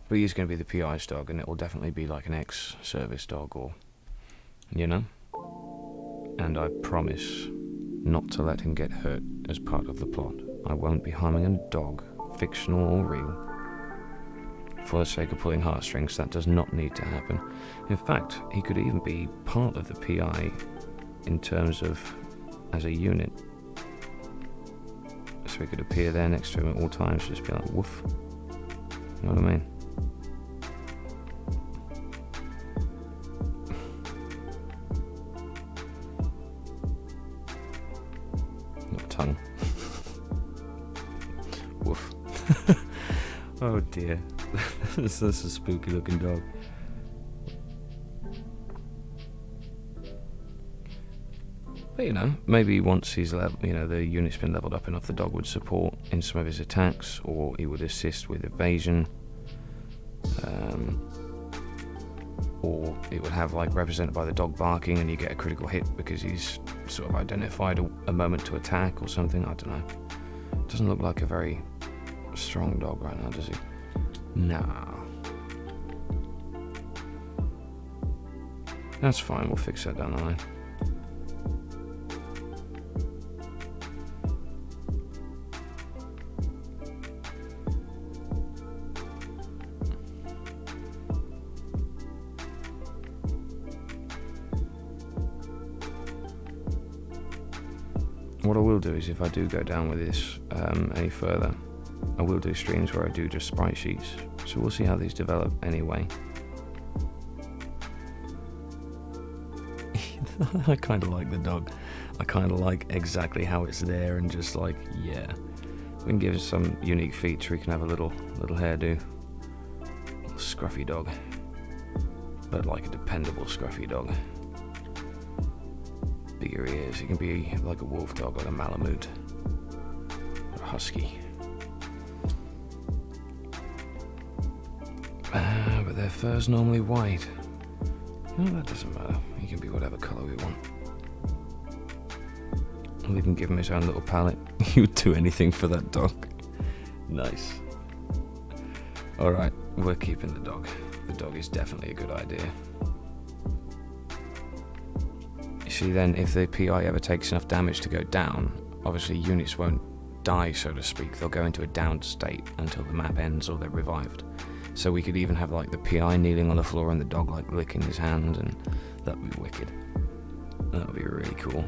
But he's going to be the PI's dog, and it will definitely be like an ex-service dog, or, you know? And I promise not to let him get hurt as part of the plot. I won't be harming a dog, fictional or real. For the sake of pulling heartstrings, that does not need to happen. In fact, he could even be part of the PI in terms of as a unit. So he could appear there next to him at all times, just be like, woof. You know what I mean? Not tongue. Woof. Oh dear. That's a spooky looking dog. But you know, maybe once he's the unit's been leveled up enough, the dog would support in some of his attacks, or he would assist with evasion, or it would have like represented by the dog barking, and you get a critical hit because he's sort of identified a moment to attack or something. I don't know. Doesn't look like a very strong dog right now, does he? Nah. That's fine, we'll fix that down the line. What I will do is, if I do go down with this any further, I will do streams where I do just sprite sheets, so we'll see how these develop anyway. I kind of like the dog. I kind of like exactly how it's there, and just like, yeah. We can give it some unique feature. We can have a little hairdo. Little scruffy dog. But like a dependable scruffy dog. Bigger ears. It can be like a wolf dog, like a Malamute. Or a husky. But their fur's normally white. No, that doesn't matter. He can be whatever colour we want. We'll even give him his own little palette. He would do anything for that dog. Nice. Alright, we're keeping the dog. The dog is definitely a good idea. You see then, if the PI ever takes enough damage to go down, obviously units won't die, so to speak. They'll go into a downed state until the map ends or they're revived. So we could even have like the PI kneeling on the floor and the dog like licking his hand, and that'd be wicked. That'd be really cool.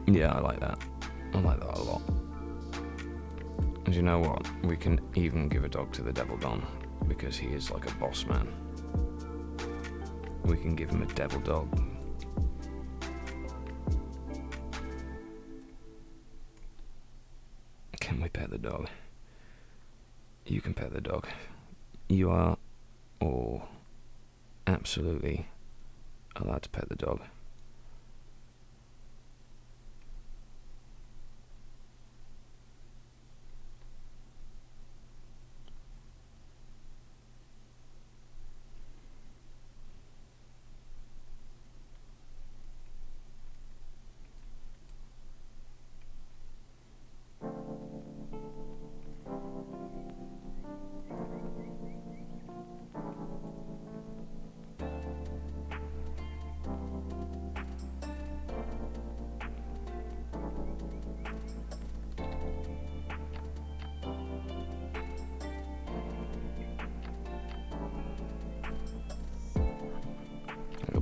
Yeah, I like that. I like that a lot. And you know what? We can even give a dog to the Devil Don, because he is like a boss man. We can give him a devil dog. Can we pet the dog? You can pet the dog. You are all absolutely allowed to pet the dog.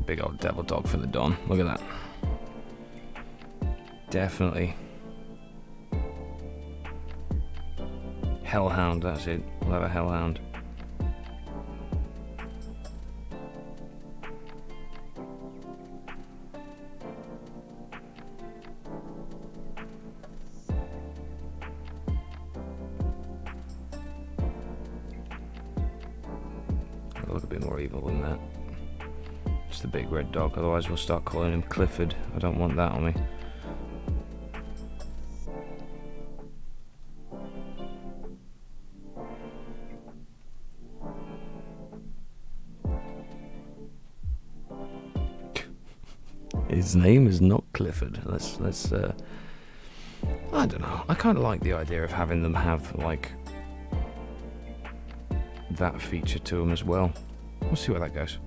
big old devil dog for the Don. Look at that. Definitely. Hellhound, that's it. We'll have a hellhound. I'll look a bit more evil than that. Just the big red dog, otherwise we'll start calling him Clifford. I don't want that on me. His name is not Clifford. Let's I don't know. I kind of like the idea of having them have like that feature to them as well. We'll see where that goes.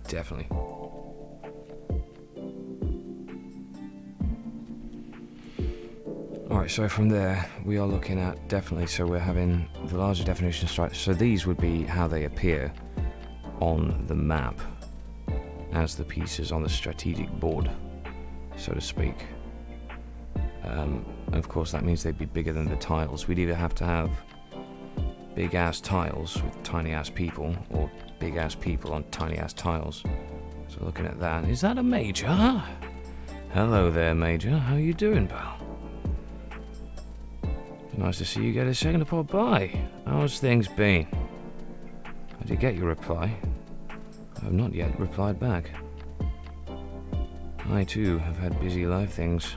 Definitely. Alright, so from there we are looking at definitely, so we're having the larger definition stripes. So these would be how they appear on the map as the pieces on the strategic board, so to speak. Of course that means they'd be bigger than the tiles. We'd either have to have big ass tiles with tiny ass people, or big ass people on tiny ass tiles. So looking at that, is that a major? Hello there, Major. How you doing, pal? Nice to see you get a second to pop by. How's things been? I did get your reply. I have not yet replied back. I too have had busy life things.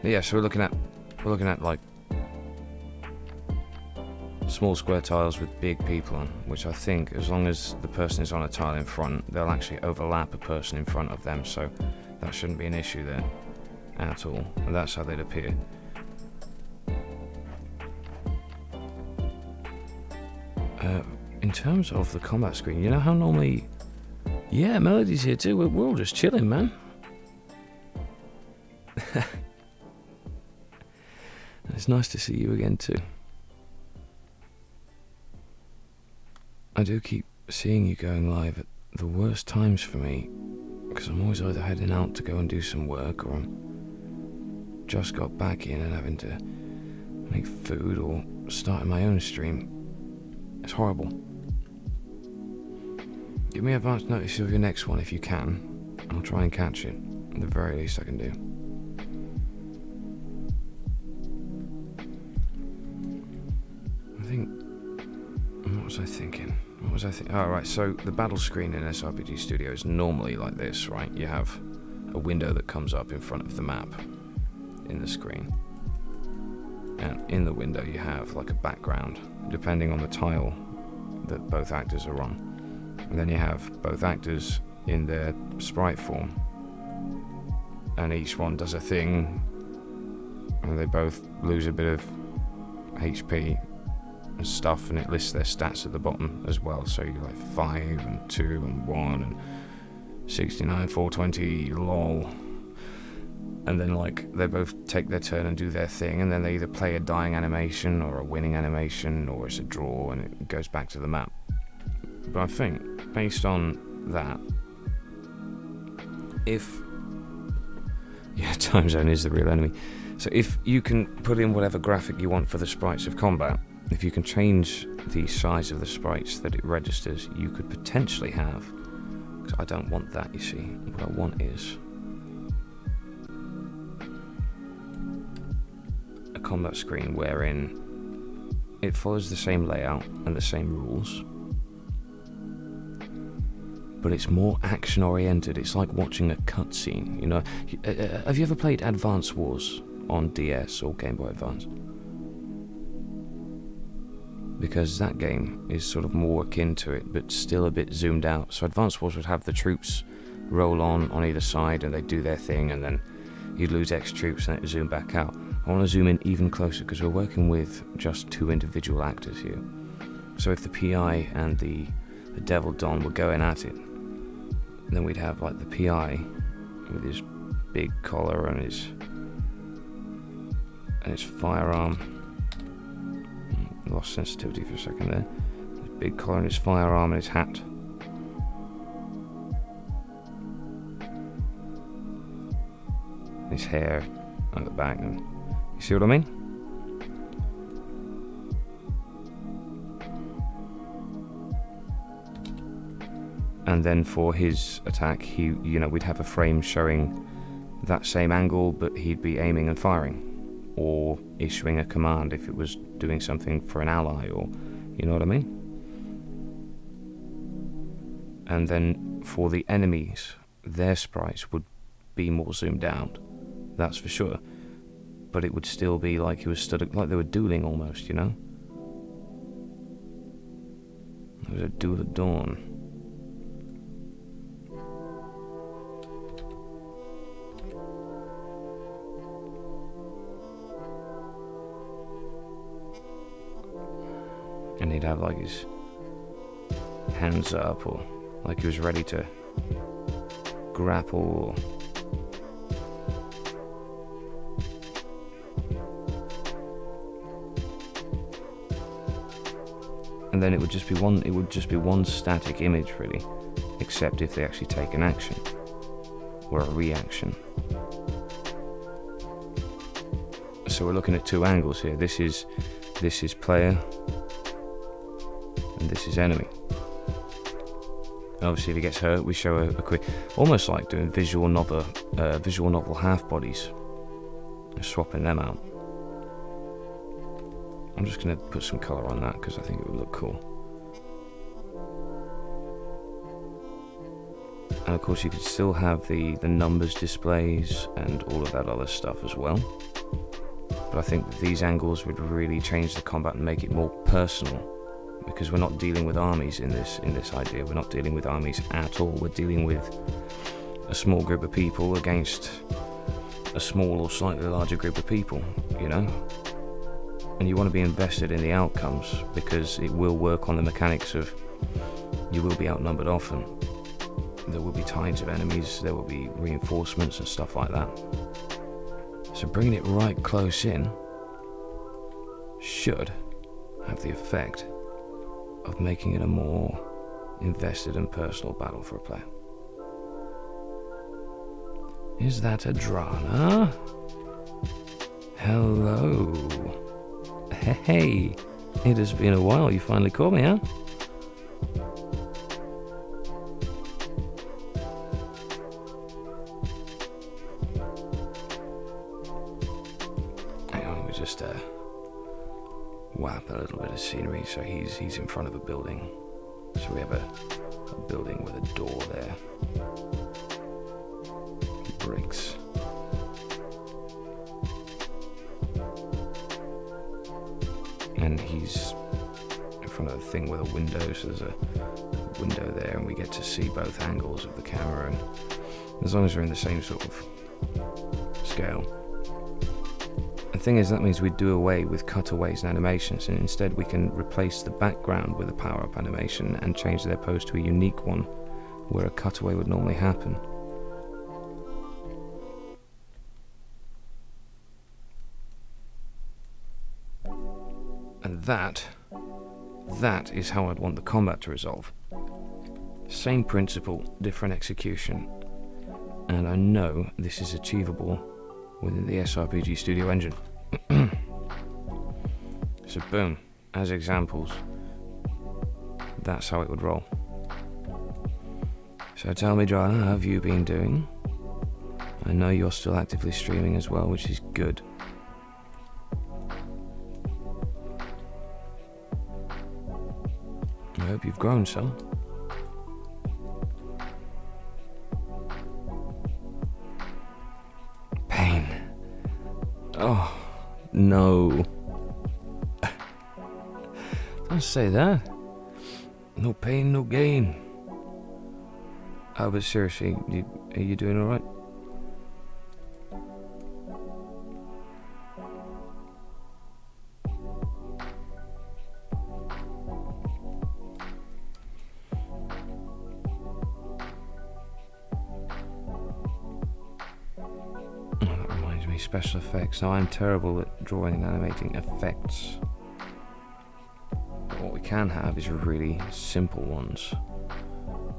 Yeah, so we're looking at like small square tiles with big people on, which I think as long as the person is on a tile in front, they'll actually overlap a person in front of them, so that shouldn't be an issue there at all, and that's how they'd appear. In terms of the combat screen, you know how normally... Yeah, Melody's here too, we're all just chilling, man. It's nice to see you again too. I do keep seeing you going live at the worst times for me, because I'm always either heading out to go and do some work, or I'm just got back in and having to make food, or starting my own stream. It's horrible. Give me advance notice of your next one if you can. I'll try and catch it, at the very least I can do. What was I thinking? Oh, right, so the battle screen in SRPG Studio is normally like this, right? You have a window that comes up in front of the map in the screen. And in the window you have like a background, depending on the tile that both actors are on. And then you have both actors in their sprite form. And each one does a thing, and they both lose a bit of HP and stuff, and it lists their stats at the bottom as well. So you're like 5 and 2 and 1 and 69, 420, lol. And then like they both take their turn and do their thing, and then they either play a dying animation or a winning animation, or it's a draw and it goes back to the map. But I think based on that, time zone is the real enemy. So if you can put in whatever graphic you want for the sprites of combat, if you can change the size of the sprites that it registers, you could potentially have, because I don't want that, you see. What I want is a combat screen wherein it follows the same layout and the same rules, but it's more action oriented. It's like watching a cutscene, you know. Have you ever played Advance Wars on DS or Game Boy Advance? Because that game is sort of more akin to it, but still a bit zoomed out. So Advance Wars would have the troops roll on either side, and they do their thing, and then you'd lose X troops and it would zoom back out. I want to zoom in even closer, because we're working with just 2 individual actors here. So if the PI and the Devil Don were going at it, then we'd have like the PI with his big collar and his firearm. Lost sensitivity for a second there. His big collar and his firearm and his hat. His hair at the back. And you see what I mean? And then for his attack, we'd have a frame showing that same angle, but he'd be aiming and firing, or issuing a command if it was doing something for an ally, or you know what I mean? And then for the enemies, their sprites would be more zoomed out, that's for sure. But it would still be like he was stood, like they were dueling almost, you know? It was a duel at dawn. And he'd have like his hands up, or like he was ready to grapple. And then it would just be one static image really, except if they actually take an action or a reaction. So we're looking at two angles here. This is player, and this is enemy. And obviously if he gets hurt, we show a quick, almost like doing visual novel half bodies, and swapping them out. I'm just going to put some colour on that because I think it would look cool. And of course you could still have the numbers displays and all of that other stuff as well. But I think that these angles would really change the combat and make it more personal, because we're not dealing with armies in this idea. We're not dealing with armies at all. We're dealing with a small group of people against a small or slightly larger group of people, you know? And you want to be invested in the outcomes, because it will work on the mechanics of you will be outnumbered often. There will be tides of enemies, there will be reinforcements and stuff like that. So bringing it right close in should have the effect of making it a more invested and personal battle for a player. Is that Adrana? Hello. Hey, it has been a while. You finally caught me, huh? Hang on, we just whap a little bit of scenery. So he's in front of a building. So we have a building with a door there. Bricks. And he's in front of a thing with a window, so there's a window there, and we get to see both angles of the camera, and as long as we're in the same sort of scale. The thing is, that means we do away with cutaways and animations, and instead we can replace the background with a power-up animation and change their pose to a unique one, where a cutaway would normally happen. And that is how I'd want the combat to resolve. Same principle, different execution. And I know this is achievable within the SRPG Studio engine. So boom, as examples, that's how it would roll. So tell me, Drana, how have you been doing? I know you're still actively streaming as well, which is good. I hope you've grown some. Pain. Oh, no. Don't say that. No pain, no gain. Oh, but seriously, are you doing alright? special effects. Now, I'm terrible at drawing and animating effects. But what we can have is really simple ones.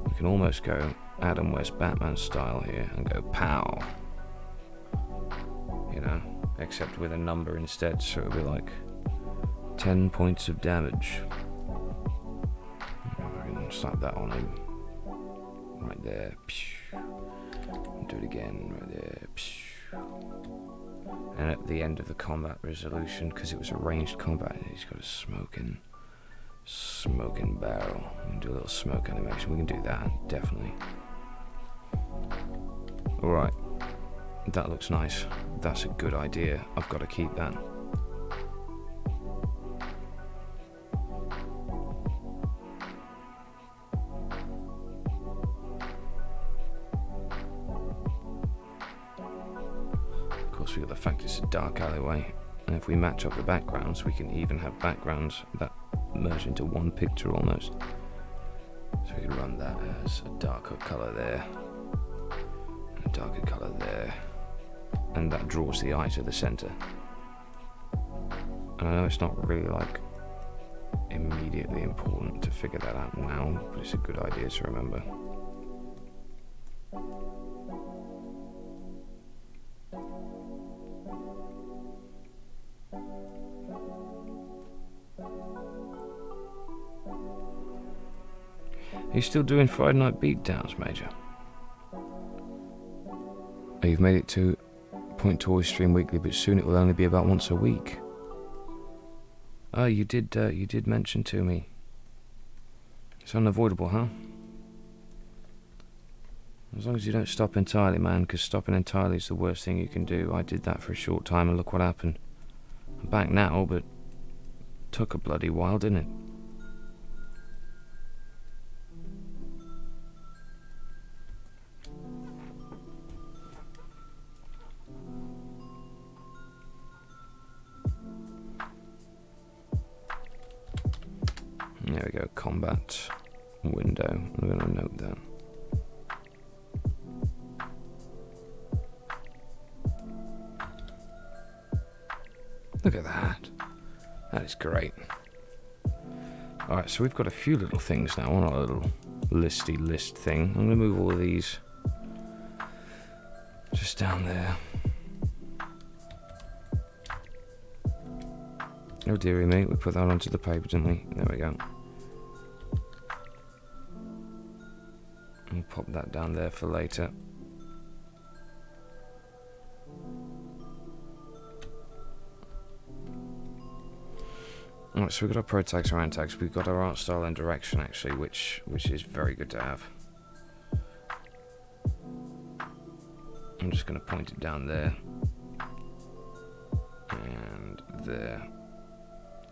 We can almost go Adam West Batman style here and go pow. You know, except with a number instead, so it'll be like 10 points of damage. I can slap that on him. Right there. Do it again. Right there. And at the end of the combat resolution, because it was a ranged combat, he's got a smoking barrel. We can do a little smoke animation. We can do that, definitely. Alright. That looks nice. That's a good idea. I've got to keep that. Of course, we've got the fact it's a dark alleyway, and if we match up the backgrounds, we can even have backgrounds that merge into one picture almost. So we can run that as a darker colour there, and a darker colour there, and that draws the eye to the centre. And I know it's not really like immediately important to figure that out now, but it's a good idea to remember. Are you still doing Friday night beatdowns, Major? Oh, you've made it to point to always stream weekly, but soon it will only be about once a week. Oh, you did mention to me. It's unavoidable, huh? As long as you don't stop entirely, man, because stopping entirely is the worst thing you can do. I did that for a short time, and look what happened. I'm back now, but took a bloody while, didn't it? There we go, combat window. I'm going to note that. Look at that. That is great. Alright, so we've got a few little things now on our little listy list thing. I'm going to move all of these just down there. Oh dearie me, we put that onto the paper, didn't we? There we go. We'll pop that down there for later. Alright, so we've got our pro tags, our ant tags, we've got our art style and direction actually, which is very good to have. I'm just going to point it down there. And there.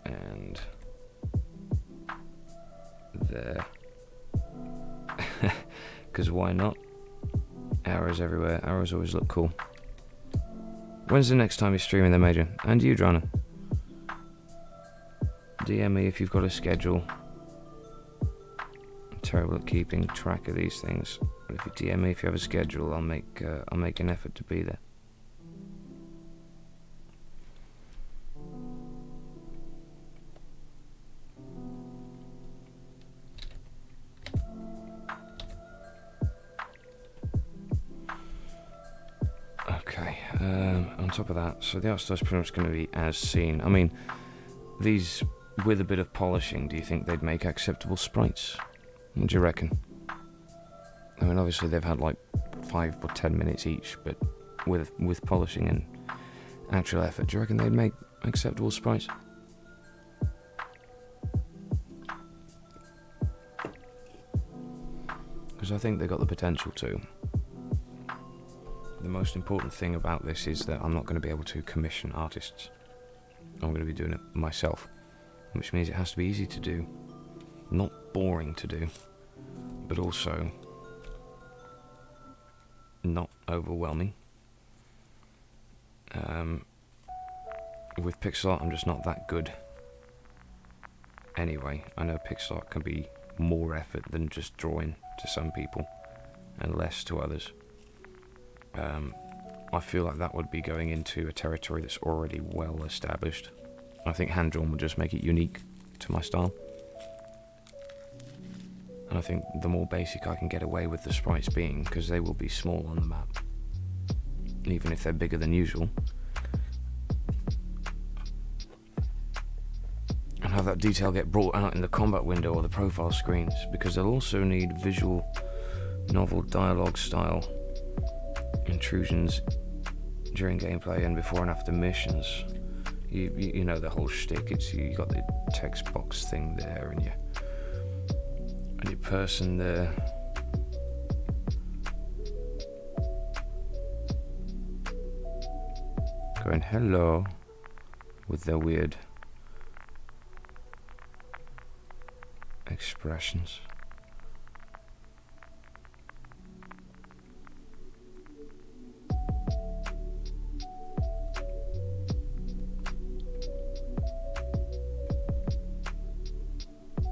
And there. Because why not? Arrows everywhere. Arrows always look cool. When's the next time you're streaming there, Major? And you, Drana? DM me if you've got a schedule. I'm terrible at keeping track of these things. But if you DM me if you have a schedule, I'll make an effort to be there. On top of that, so the art style is pretty much going to be as seen. I mean, these with a bit of polishing, do you think they'd make acceptable sprites? What do you reckon? I mean, obviously they've had like 5 or 10 minutes each, but with polishing and actual effort, do you reckon they'd make acceptable sprites? Because I think they've got the potential to. The most important thing about this is that I'm not going to be able to commission artists. I'm going to be doing it myself, which means it has to be easy to do, not boring to do, but also not overwhelming. With pixel art, I'm just not that good. Anyway, I know pixel art can be more effort than just drawing to some people, and less to others. I feel like that would be going into a territory that's already well established. I think hand-drawn would just make it unique to my style. And I think the more basic I can get away with the sprites being, because they will be small on the map, even if they're bigger than usual, and have that detail get brought out in the combat window or the profile screens, because they'll also need visual novel dialogue style intrusions during gameplay and before and after missions. You know the whole shtick. It's you got the text box thing there and your person there. Going hello with their weird expressions.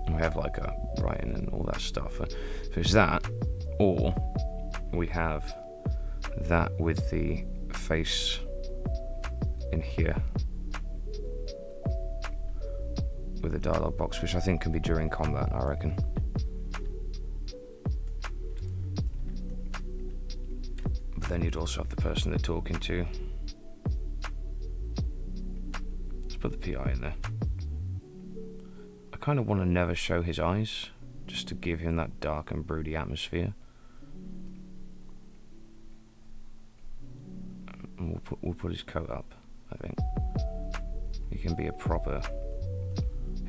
We have like a writing and all that stuff. So it's that, or we have that with the face in here with a dialogue box, which I think can be during combat, I reckon. But then you'd also have the person they're talking to. Let's put the PI in there. I kind of want to never show his eyes, just to give him that dark and broody atmosphere. And we'll put his coat up, I think. He can be a proper,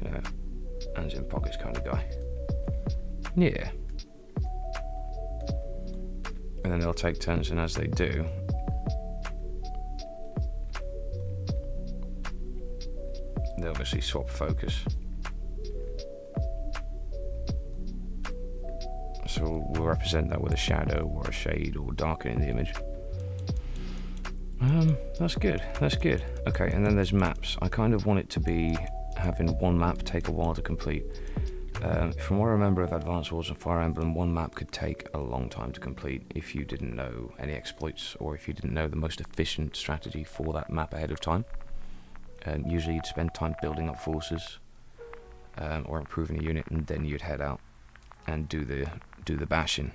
you know, hands in pockets kind of guy. Yeah. And then they'll take turns, and as they do, they obviously swap focus. So we'll represent that with a shadow or a shade or darkening the image. That's good. That's good. Okay, and then there's maps. I kind of want it to be having one map take a while to complete. From what I remember of Advance Wars and Fire Emblem, one map could take a long time to complete if you didn't know any exploits or if you didn't know the most efficient strategy for that map ahead of time. Usually you'd spend time building up forces or improving a unit, and then you'd head out and do the bashing.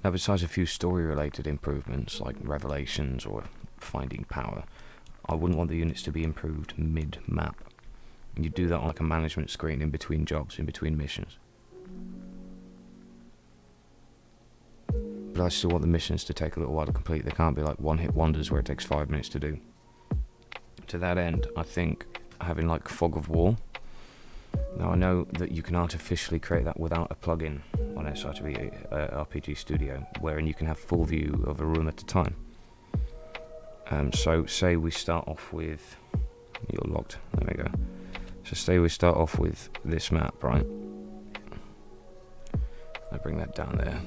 Now, besides a few story-related improvements like revelations or finding power, I wouldn't want the units to be improved mid-map. You do that on like a management screen in between jobs, in between missions. But I still want the missions to take a little while to complete. They can't be like one-hit wonders where it takes 5 minutes to do. To that end, I think having like Fog of War. Now I know that you can artificially create that without a plugin on SRPG RPG Studio, wherein you can have full view of a room at a time. So say we start off with, you're locked, there we go. So say we start off with this map, right? I bring that down there.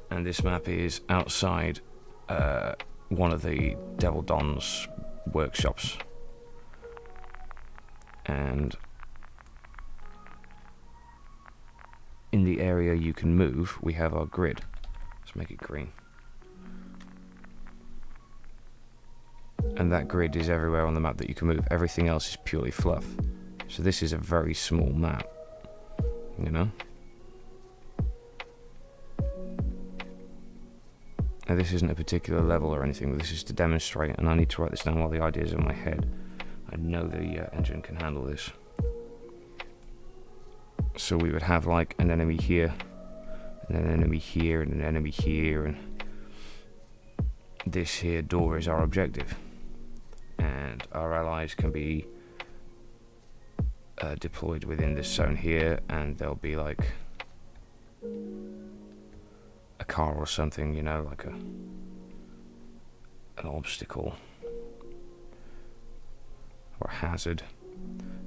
And this map is outside one of the Devil Don's workshops. And in the area you can move, we have our grid. Let's make it green. And that grid is everywhere on the map that you can move. Everything else is purely fluff. So this is a very small map, you know? Now this isn't a particular level or anything, but this is to demonstrate, and I need to write this down while the idea is in my head. I know the engine can handle this. So we would have like an enemy here, and an enemy here, and an enemy here, and this here door is our objective. And our allies can be deployed within this zone here, and there'll be like a car or something, you know, like an obstacle or a hazard,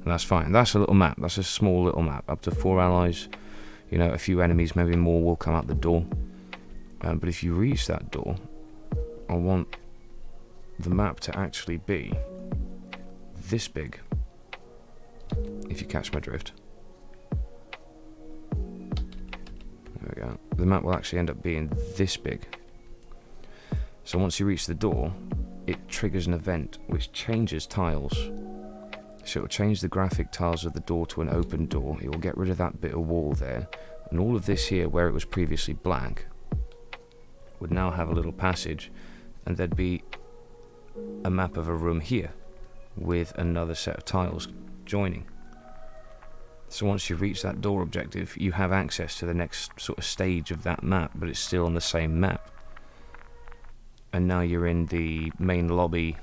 and that's fine. That's a little map. That's a small little map. Up to 4 allies, you know, a few enemies, maybe more will come out the door. But if you reach that door, I want the map to actually be this big, if you catch my drift. There we go. The map will actually end up being this big. So once you reach the door, it triggers an event which changes tiles. So it will change the graphic tiles of the door to an open door. It will get rid of that bit of wall there. And all of this here, where it was previously black, would now have a little passage. And there'd be a map of a room here with another set of tiles joining. So once you reach that door objective, you have access to the next sort of stage of that map, but it's still on the same map. And now you're in the main lobby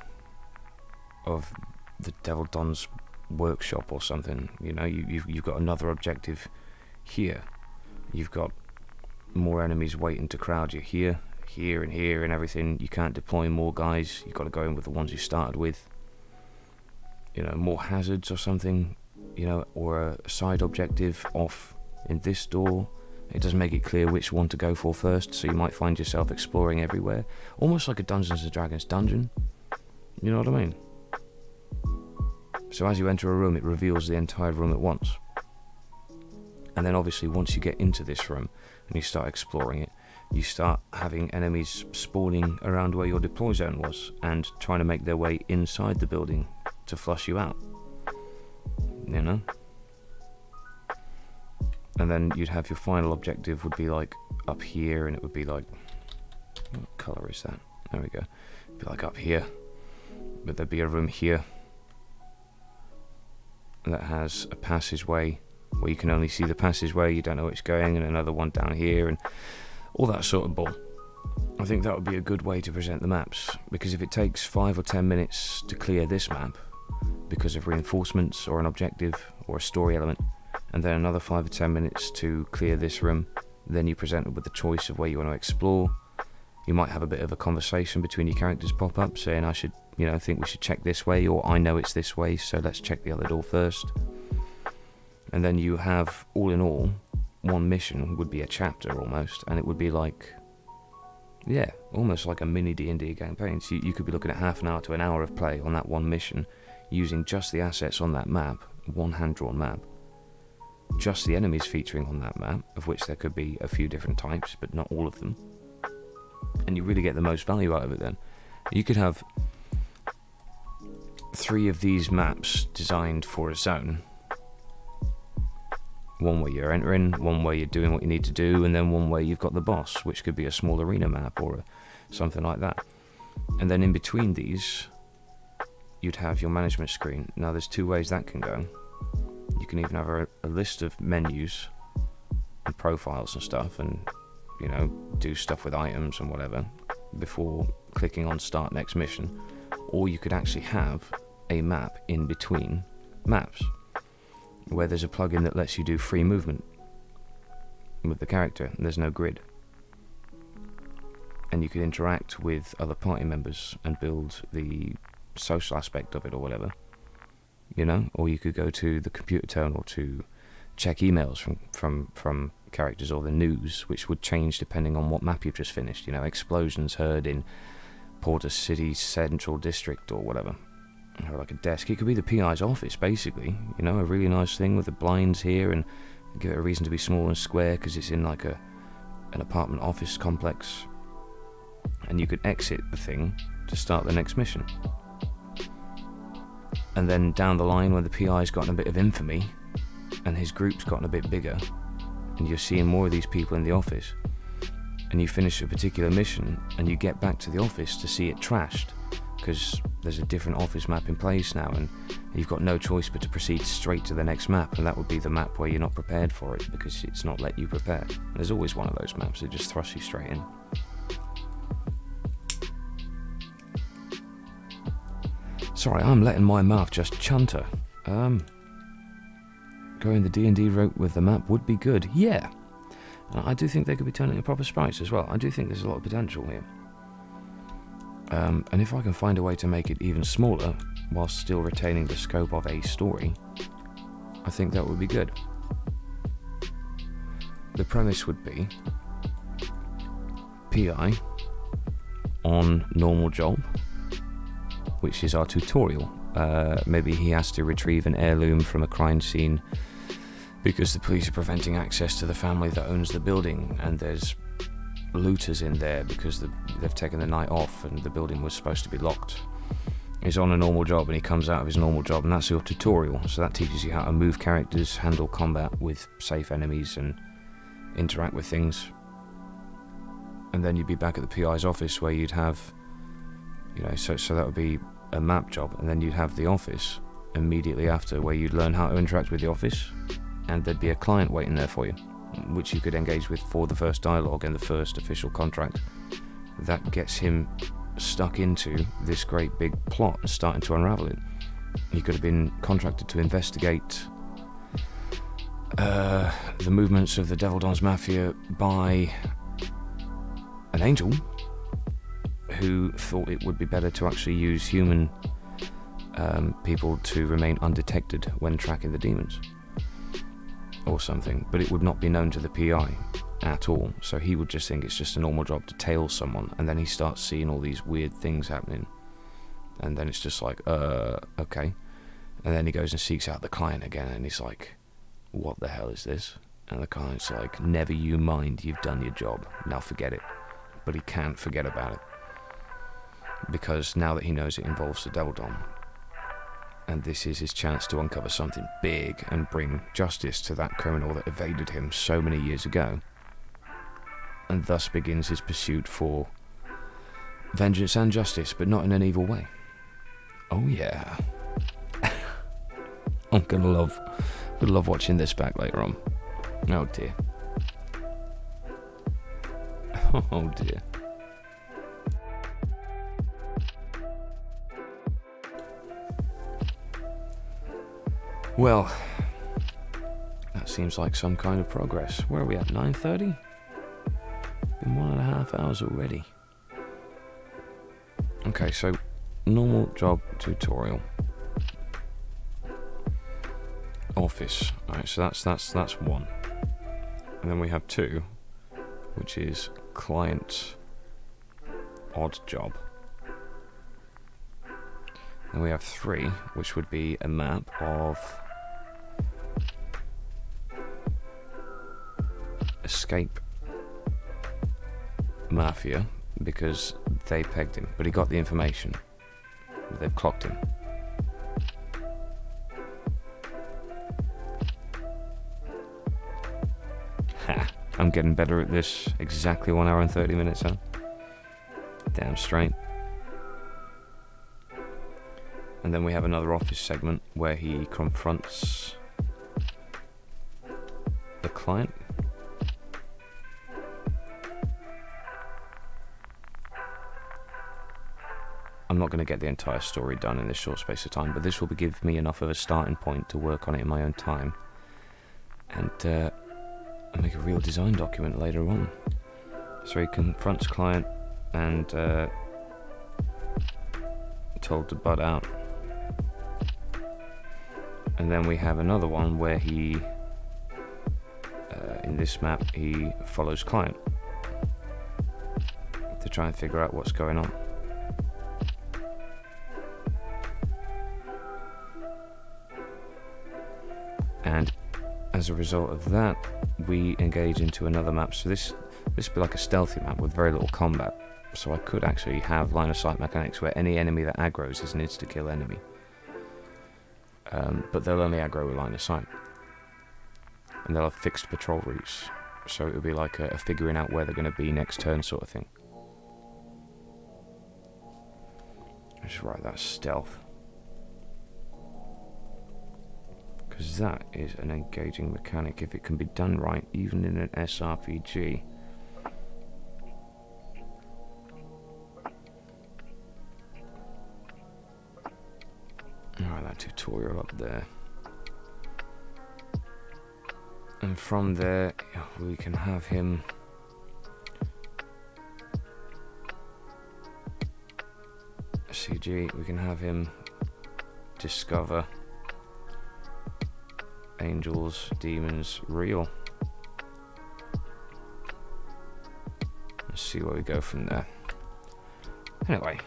of the Devil Don's workshop or something. You know, you've got another objective here. You've got more enemies waiting to crowd you here, here and here and everything. You can't deploy more guys. You've got to go in with the ones you started with. You know, more hazards or something, you know, or a side objective off in this door. It doesn't make it clear which one to go for first, so you might find yourself exploring everywhere. Almost like a Dungeons & Dragons dungeon. You know what I mean? So as you enter a room, it reveals the entire room at once. And then obviously once you get into this room and you start exploring it, you start having enemies spawning around where your deploy zone was and trying to make their way inside the building to flush you out. You know? And then you'd have your final objective would be like up here, and it would be like, what colour is that? There we go. It'd be like up here, but there'd be a room here that has a passageway where you can only see the passageway, you don't know where it's going, and another one down here, and all that sort of bull. I think that would be a good way to present the maps, because if it takes 5 or 10 minutes to clear this map because of reinforcements or an objective or a story element, and then another 5 or 10 minutes to clear this room, then you present it with the choice of where you want to explore. You might have a bit of a conversation between your characters pop up saying, I should, you know, think we should check this way, or I know it's this way, so let's check the other door first. And then you have, all in all, one mission would be a chapter almost, and it would be like, yeah, almost like a mini D&D campaign. So you could be looking at half an hour to an hour of play on that one mission, using just the assets on that map, one hand-drawn map, just the enemies featuring on that map, of which there could be a few different types, but not all of them. And you really get the most value out of it then. You could have 3 of these maps designed for a zone. One where you're entering, one where you're doing what you need to do, and then one where you've got the boss, which could be a small arena map or something like that. And then in between these, you'd have your management screen. Now there's 2 ways that can go. You can even have a list of menus and profiles and stuff, and, you know, do stuff with items and whatever before clicking on start next mission. Or you could actually have a map in between maps, where there's a plugin that lets you do free movement with the character, and there's no grid. And you could interact with other party members and build the social aspect of it or whatever, you know. Or you could go to the computer terminal to check emails from characters, or the news, which would change depending on what map you've just finished. You know, explosions heard in Porter City Central District or whatever. Or like a desk. It could be the PI's office, basically. You know, a really nice thing with the blinds here, and give it a reason to be small and square because it's in like an apartment office complex. And you could exit the thing to start the next mission. And then down the line, when the PI's gotten a bit of infamy and his group's gotten a bit bigger, and you're seeing more of these people in the office, and you finish a particular mission and you get back to the office to see it trashed because there's a different office map in place now, and you've got no choice but to proceed straight to the next map, and that would be the map where you're not prepared for it because it's not let you prepare. There's always one of those maps that just thrusts you straight in. Sorry, I'm letting my mouth just chunter. Going the D&D route with the map would be good, yeah. I do think they could be turning into proper sprites as well. I do think there's a lot of potential here. And if I can find a way to make it even smaller whilst still retaining the scope of a story, I think that would be good. The premise would be PI on normal job, which is our tutorial. Maybe he has to retrieve an heirloom from a crime scene because the police are preventing access to the family that owns the building, and there's looters in there because they've taken the night off and the building was supposed to be locked. He's on a normal job and he comes out of his normal job, and that's your tutorial. So that teaches you how to move characters, handle combat with safe enemies, and interact with things. And then you'd be back at the PI's office where you'd have, so that would be a map job, and then you'd have the office immediately after where you'd learn how to interact with the office, and there'd be a client waiting there for you, which you could engage with for the first dialogue and the first official contract. That gets him stuck into this great big plot and starting to unravel it. He could have been contracted to investigate the movements of the Devil Dons Mafia by an angel who thought it would be better to actually use human people to remain undetected when tracking the demons or something, but it would not be known to the PI at all, so he would just think it's just a normal job to tail someone, and then he starts seeing all these weird things happening, and then it's just like, okay, and then he goes and seeks out the client again, and he's like, what the hell is this? And the client's like, never you mind, you've done your job, now forget it. But he can't forget about it, because now that he knows it involves the Devil Don, and this is his chance to uncover something big and bring justice to that criminal that evaded him so many years ago, and thus begins his pursuit for vengeance and justice, but not in an evil way. Oh yeah. I'm gonna love watching this back later on. Oh dear. Oh dear. Well, that seems like some kind of progress. Where are we at? 9:30? Been 1.5 hours already. Okay, so normal job tutorial. Office. Alright, so that's one. And then we have two, which is client odd job. And we have three, which would be a map of escape mafia, because they pegged him, but he got the information. They've clocked him. Ha! I'm getting better at this. Exactly 1 hour and 30 minutes, huh? Damn straight. And then we have another office segment where he confronts the client. I'm not going to get the entire story done in this short space of time, but this will give me enough of a starting point to work on it in my own time, and make a real design document later on. So he confronts client and told to butt out. And then we have another one where he, in this map, he follows client to try and figure out what's going on. And as a result of that, we engage into another map. So this would be like a stealthy map with very little combat. So I could actually have line of sight mechanics where any enemy that aggroes is an insta-kill enemy. But they'll only aggro with line of sight. And they'll have fixed patrol routes. So it would be like a figuring out where they're going to be next turn sort of thing. Just write that stealth. Because that is an engaging mechanic if it can be done right, even in an SRPG. Alright, that tutorial up there. And from there, we can have him CG, we can have him discover angels, demons, real. Let's see where we go from there. Anyway,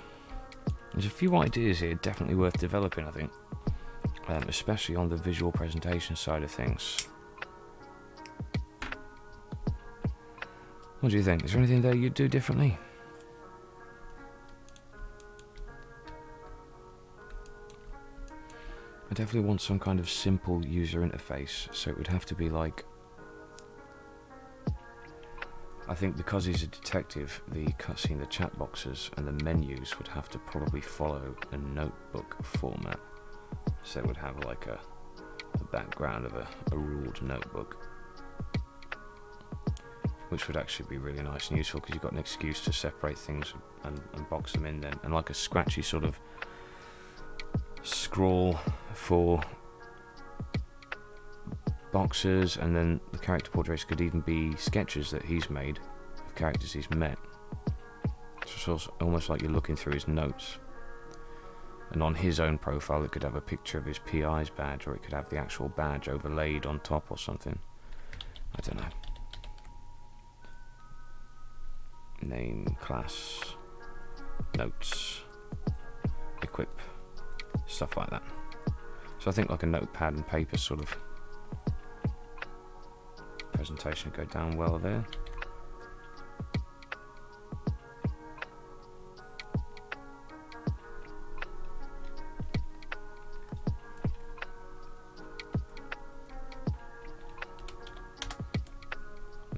there's a few ideas here definitely worth developing, I think, especially on the visual presentation side of things. What do you think? Is there anything there you'd do differently? I definitely want some kind of simple user interface, so it would have to be like... I think because he's a detective, the cutscene, the chat boxes and the menus would have to probably follow a notebook format. So it would have like a background of a ruled notebook, which would actually be really nice and useful because you've got an excuse to separate things and box them in then. And like a scratchy sort of scroll for boxes, and then the character portraits could even be sketches that he's made of characters he's met. So it's almost like you're looking through his notes. And on his own profile, it could have a picture of his PI's badge, or it could have the actual badge overlaid on top or something. I don't know. Name, class, notes, equip, stuff like that. So I think like a notepad and paper sort of presentation would go down well there.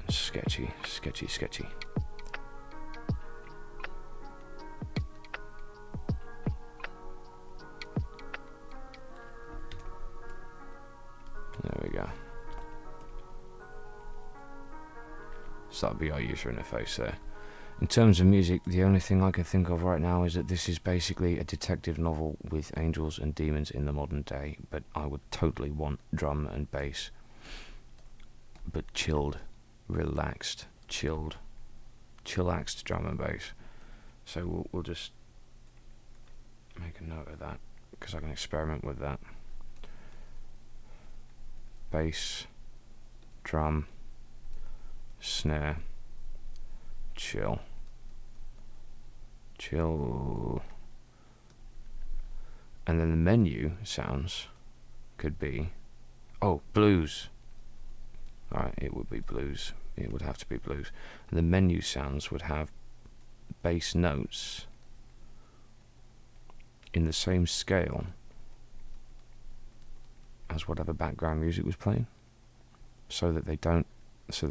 Sketchy, sketchy, sketchy. There we go. So that'll be our user interface there. In terms of music, the only thing I can think of right now is that this is basically a detective novel with angels and demons in the modern day, but I would totally want drum and bass, but chilled, relaxed, chillaxed drum and bass. So we'll just make a note of that, because I can experiment with that. Bass, drum, snare, chill. And then the menu sounds could be, oh, blues. Alright, it would be blues. It would have to be blues. And the menu sounds would have bass notes in the same scale as whatever background music was playing, so that they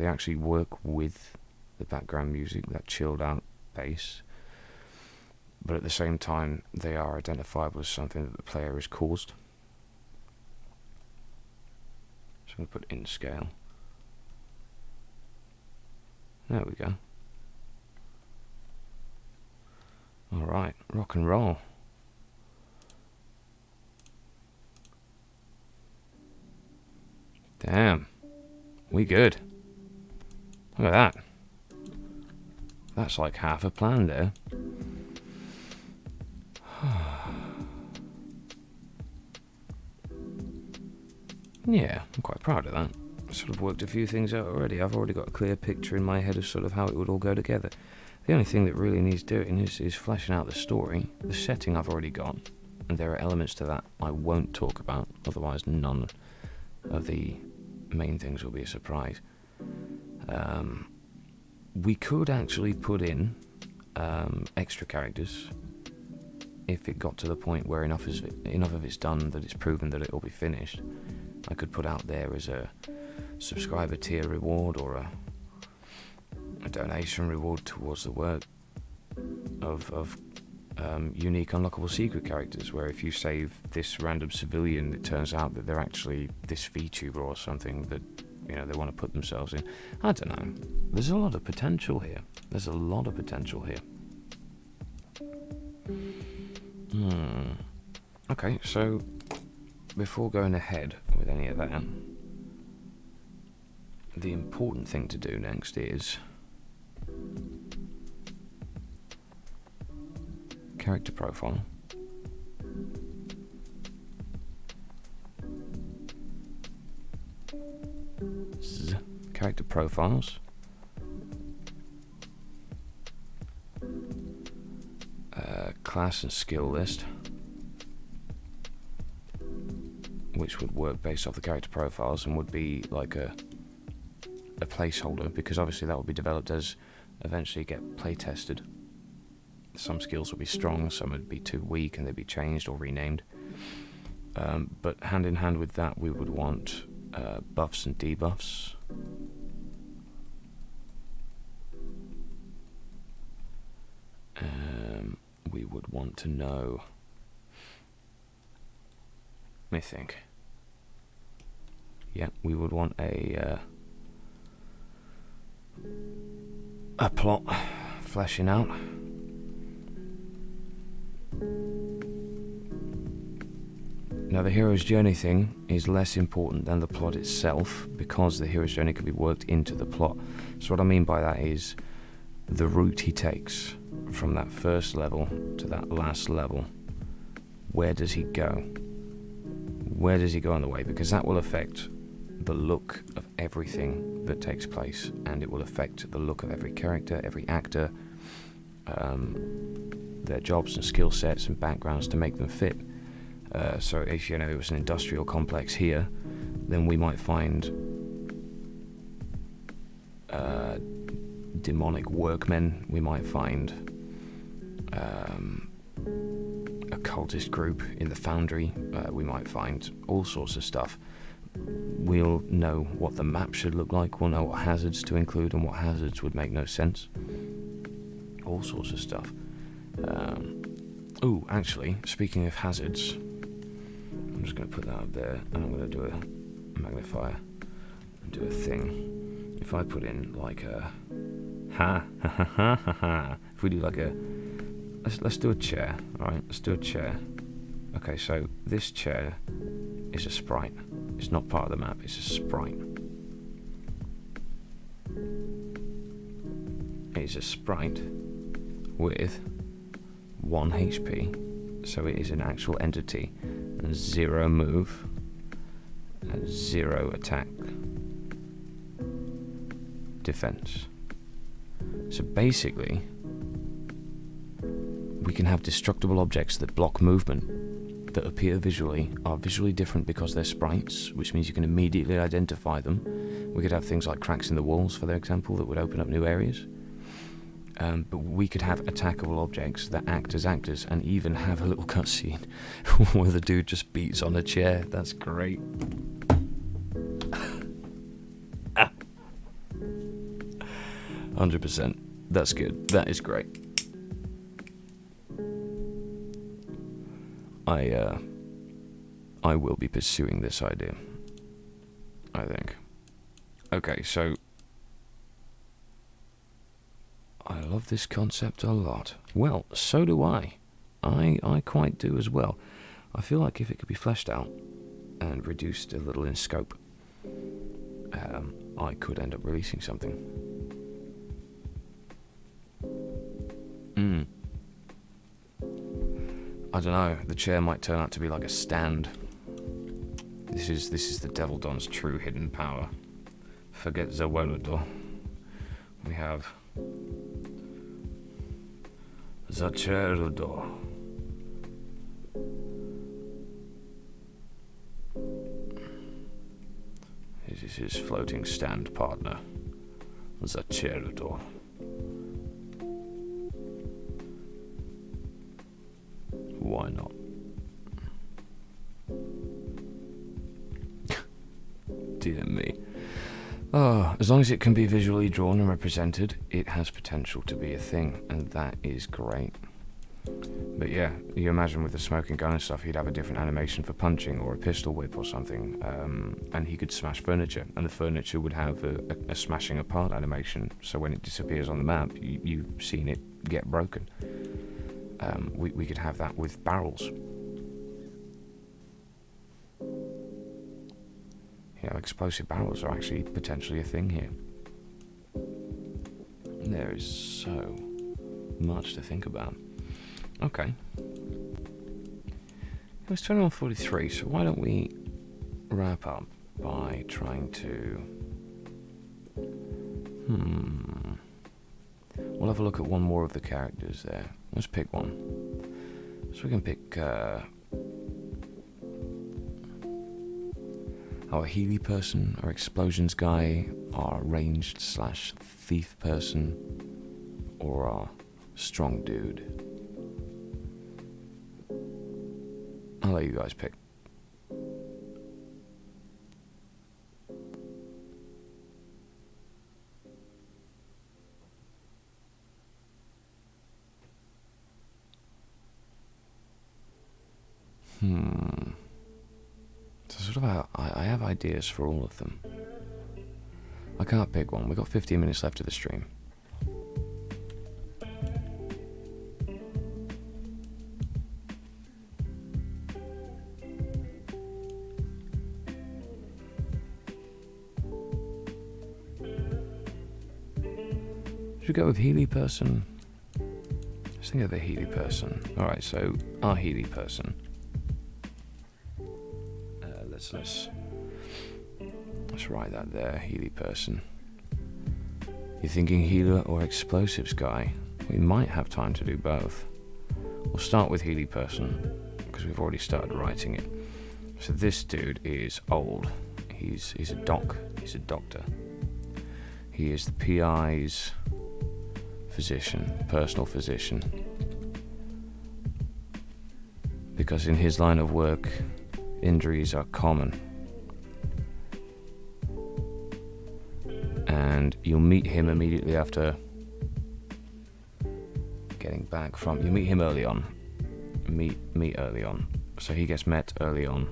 actually work with the background music, that chilled out bass, but at the same time they are identifiable as something that the player has caused. So I'm going to put in scale. There we go. Alright, rock and roll. Damn. We good. Look at that. That's like half a plan there. Yeah, I'm quite proud of that. I sort of worked a few things out already. I've already got a clear picture in my head of sort of how it would all go together. The only thing that really needs doing is fleshing out the story. The setting I've already got, and there are elements to that I won't talk about, otherwise none of the main things will be a surprise. We could actually put in extra characters if it got to the point where enough of it's done that it's proven that it'll be finished. I could put out there as a subscriber tier reward or a donation reward towards the work of unique unlockable secret characters, where if you save this random civilian, it turns out that they're actually this VTuber or something that, you know, they want to put themselves in. I don't know. There's a lot of potential here. Okay, so before going ahead with any of that, the important thing to do next is character profile. Character profiles. Class and skill list, which would work based off the character profiles and would be like a a placeholder, because obviously that will be developed as eventually get play tested. Some skills will be strong, some would be too weak and they'd be changed or renamed. But hand in hand with that, we would want buffs and debuffs. We would want to know, let me think. Yeah, we would want a plot fleshing out. Now, the hero's journey thing is less important than the plot itself, because the hero's journey can be worked into the plot. So what I mean by that is the route he takes from that first level to that last level. Where does he go? Where does he go on the way? Because that will affect the look of everything that takes place, and it will affect the look of every character, every actor, their jobs and skill sets and backgrounds to make them fit. So if it was an industrial complex here, then we might find demonic workmen, we might find a cultist group in the foundry, we might find all sorts of stuff. We'll know what the map should look like, we'll know what hazards to include and what hazards would make no sense. All sorts of stuff. Actually, speaking of hazards, I'm just going to put that up there, and I'm going to do a magnifier and do a thing. If I put in like a if we do like a let's do a chair. All right, let's do a chair. Okay, so this chair is a sprite. It's not part of the map. It's a sprite. It's a sprite with 1 HP, so it is an actual entity, and 0 move, and 0 attack, defense. So basically, we can have destructible objects that block movement, that appear visually, are visually different because they're sprites, which means you can immediately identify them. We could have things like cracks in the walls, for example, that would open up new areas. But we could have attackable objects that act as actors, and even have a little cutscene where the dude just beats on a chair. That's great. 100%. That's good. That is great. I will be pursuing this idea, I think. Okay, so I love this concept a lot. Well, so do I. I quite do as well. I feel like if it could be fleshed out and reduced a little in scope, I could end up releasing something. I don't know, the chair might turn out to be like a stand. This is the Devil Don's true hidden power. Forget Zaweludor. We have Zacherudor. This is his floating stand partner, Zacherudor. Why not? Dear me. As long as it can be visually drawn and represented, it has potential to be a thing, and that is great. But yeah, you imagine with the smoking gun and stuff, he'd have a different animation for punching, or a pistol whip or something, and he could smash furniture, and the furniture would have a smashing apart animation, so when it disappears on the map, you've seen it get broken. We could have that with barrels. Explosive barrels are actually potentially a thing here. There is so much to think about. Okay. It's 21:43, so why don't we wrap up by trying to... We'll have a look at one more of the characters there. Let's pick one. So we can pick... a Healy person, or explosions guy, our ranged / thief person or our strong dude. I'll let you guys pick. So sort of I have ideas for all of them. I can't pick one. We've got 15 minutes left of the stream. Should we go with Healy person? Let's think of the Healy person. Alright, so our Healy person. Let's write that there, Healy person. You're thinking healer or explosives guy? We might have time to do both. We'll start with Healy person, because we've already started writing it. So this dude is old. He's a doctor. He is the PI's physician, personal physician. Because in his line of work, injuries are common. And you'll meet him immediately after getting back from... You meet him early on. Meet early on. So he gets met early on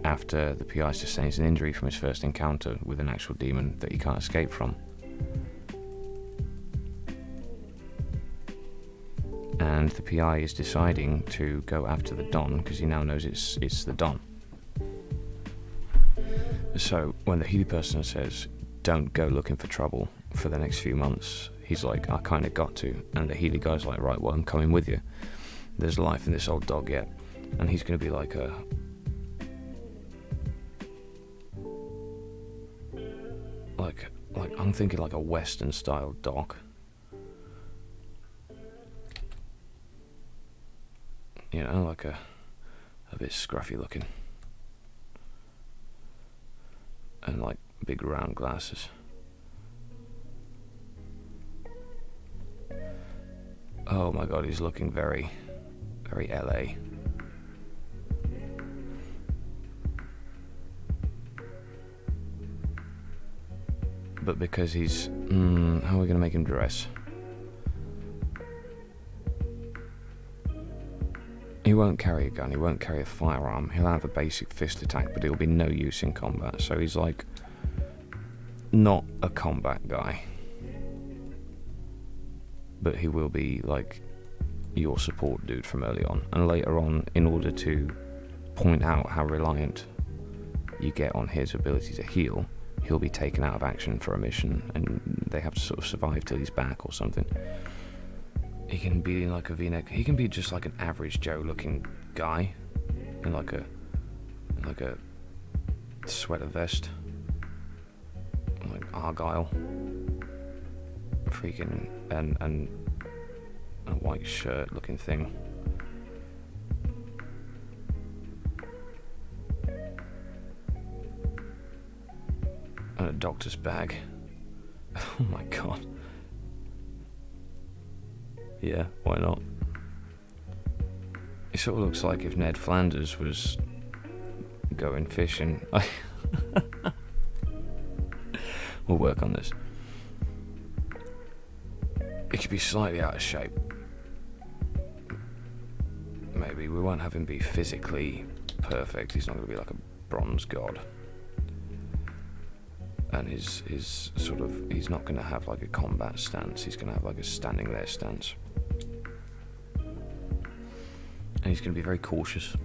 after the PI sustains an injury from his first encounter with an actual demon that he can't escape from. And the PI is deciding to go after the Don because he now knows it's the Don. So when the Healy person says, don't go looking for trouble for the next few months, he's like, I kind of got to. And the Healy guy's like, right, well, I'm coming with you. There's life in this old dog yet. And he's going to be like I'm thinking like a Western style doc. You know, like a bit scruffy looking. And like big round glasses. Oh my god, he's looking very, very LA. But because he's... how are we going to make him dress? He won't carry a gun, he won't carry a firearm. He'll have a basic fist attack, but it'll be no use in combat. So he's like... not a combat guy. But he will be like your support dude from early on. And later on, in order to point out how reliant you get on his ability to heal, he'll be taken out of action for a mission and they have to sort of survive till he's back or something. He can be in like a V-neck. He can be just like an average Joe looking guy in like a sweater vest, like Argyle, freaking and a white shirt looking thing. And a doctor's bag. Oh my god. Yeah, why not? It sort of looks like if Ned Flanders was going fishing. We'll work on this. He could be slightly out of shape. Maybe we won't have him be physically perfect. He's not going to be like a bronze god. And his sort of, he's not going to have like a combat stance. He's going to have like a standing there stance. And he's going to be very cautious.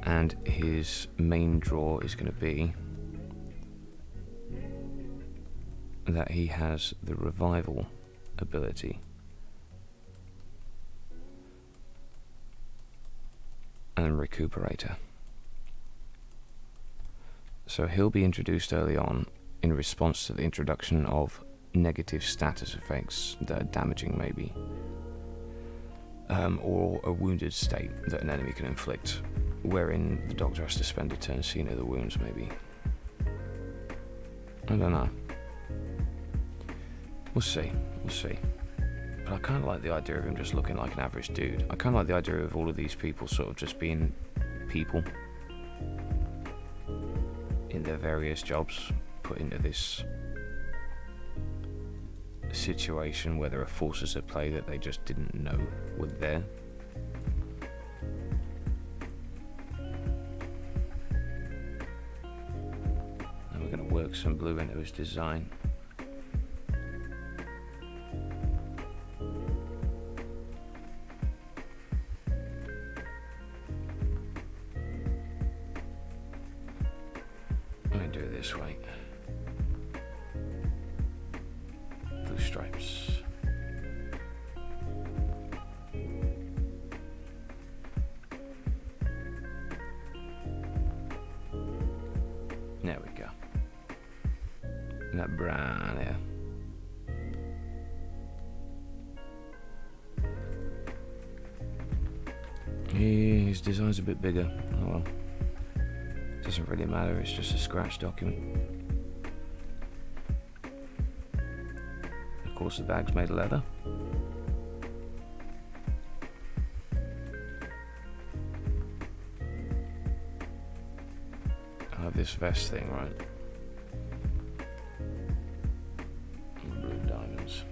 And his main draw is going to be that he has the revival ability. And recuperator. So he'll be introduced early on in response to the introduction of negative status effects that are damaging maybe. Or a wounded state that an enemy can inflict, wherein the doctor has to spend a turn seeing other wounds maybe. I don't know. We'll see. But I kind of like the idea of him just looking like an average dude. I kind of like the idea of all of these people sort of just being people in their various jobs, put into this situation where there are forces at play that they just didn't know were there. And we're going to work some blue into his design. I'm going to do it this way. Blue stripes. There we go. And that brown here. His design's a bit bigger. Oh well. Doesn't really matter, it's just a scratch document. Of course the bag's made of leather. I have this vest thing, right? And blue diamonds.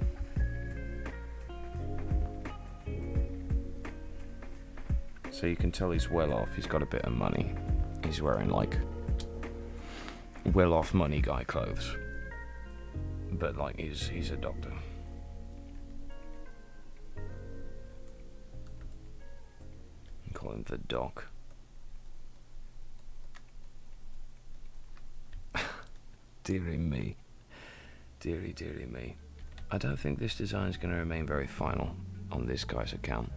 So you can tell he's well off, he's got a bit of money. He's wearing like well-off money guy clothes, but like he's a doctor. Call him the doc. Dearie me, dearie me. I don't think this design is going to remain very final on this guy's account.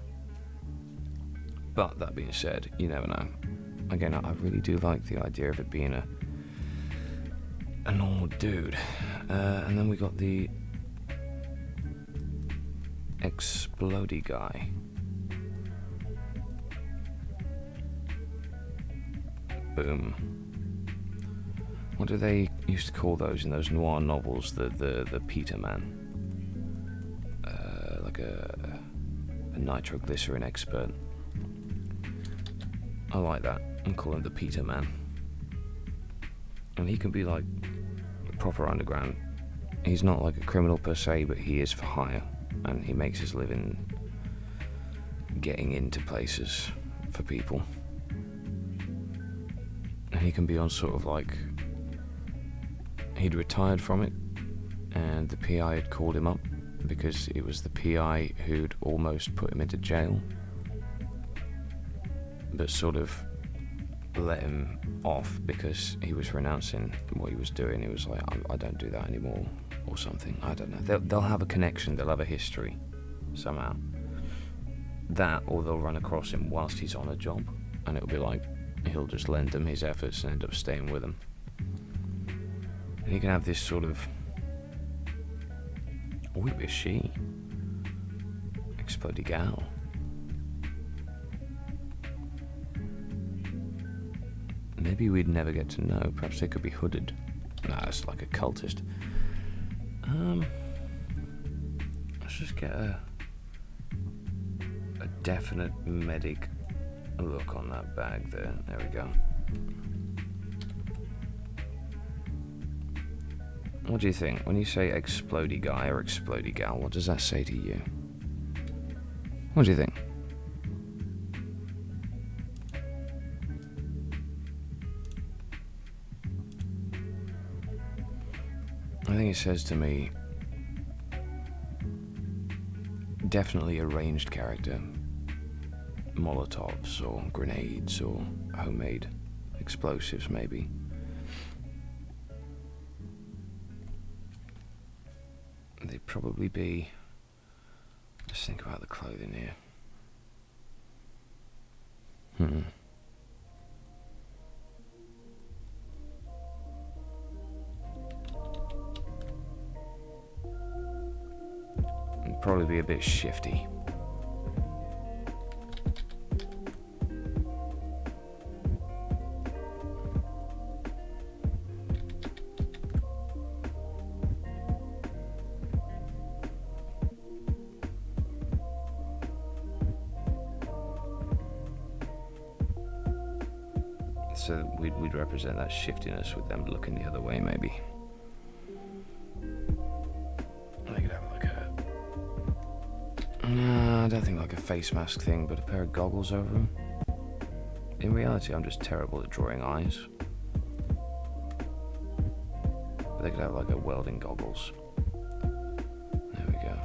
But that being said, you never know. Again, I really do like the idea of it being a normal dude. And then we got the explodey guy. Boom. What do they used to call those in those noir novels? The Peter Man. Like a nitroglycerin expert. I like that. I'm calling him the Peter Man. And he can be like proper underground. He's not like a criminal per se, but he is for hire. And he makes his living getting into places for people. And he can be on sort of like... He'd retired from it, and the PI had called him up because it was the PI who'd almost put him into jail. But sort of let him off because he was renouncing what he was doing. He was like, I don't do that anymore, or something. I don't know. They'll have a connection. They'll have a history somehow. That, or they'll run across him whilst he's on a job, and it'll be like he'll just lend them his efforts and end up staying with him. And he can have this sort of, oh, it was she, explodey gal. Maybe we'd never get to know. Perhaps they could be hooded. Nah, it's like a cultist. Let's just get a definite medic look on that bag there. There we go. What do you think? When you say explodey guy or explodey gal, what does that say to you? What do you think? I think it says to me, definitely a ranged character. Molotovs or grenades or homemade explosives maybe. They'd probably be... Let's think about the clothing here. It'd probably be a bit shifty. So we'd represent that shiftiness with them looking the other way, maybe. They could have like a... No, I don't think like a face mask thing, but a pair of goggles over them. In reality, I'm just terrible at drawing eyes. But they could have like a welding goggles. There we go.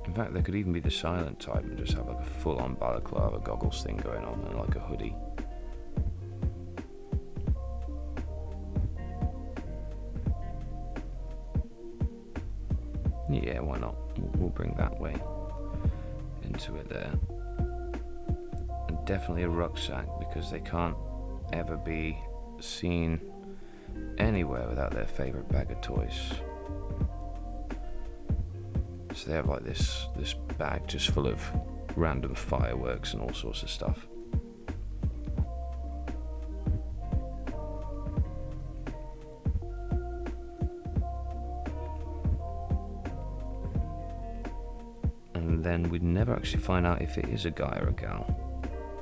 In fact, they could even be the silent type and just have like a full-on balaclava goggles thing going on and like a hoodie. Yeah, why not? We'll bring that way into it there. And definitely a rucksack, because they can't ever be seen anywhere without their favourite bag of toys. So they have like this bag just full of random fireworks and all sorts of stuff. And then we'd never actually find out if it is a guy or a gal.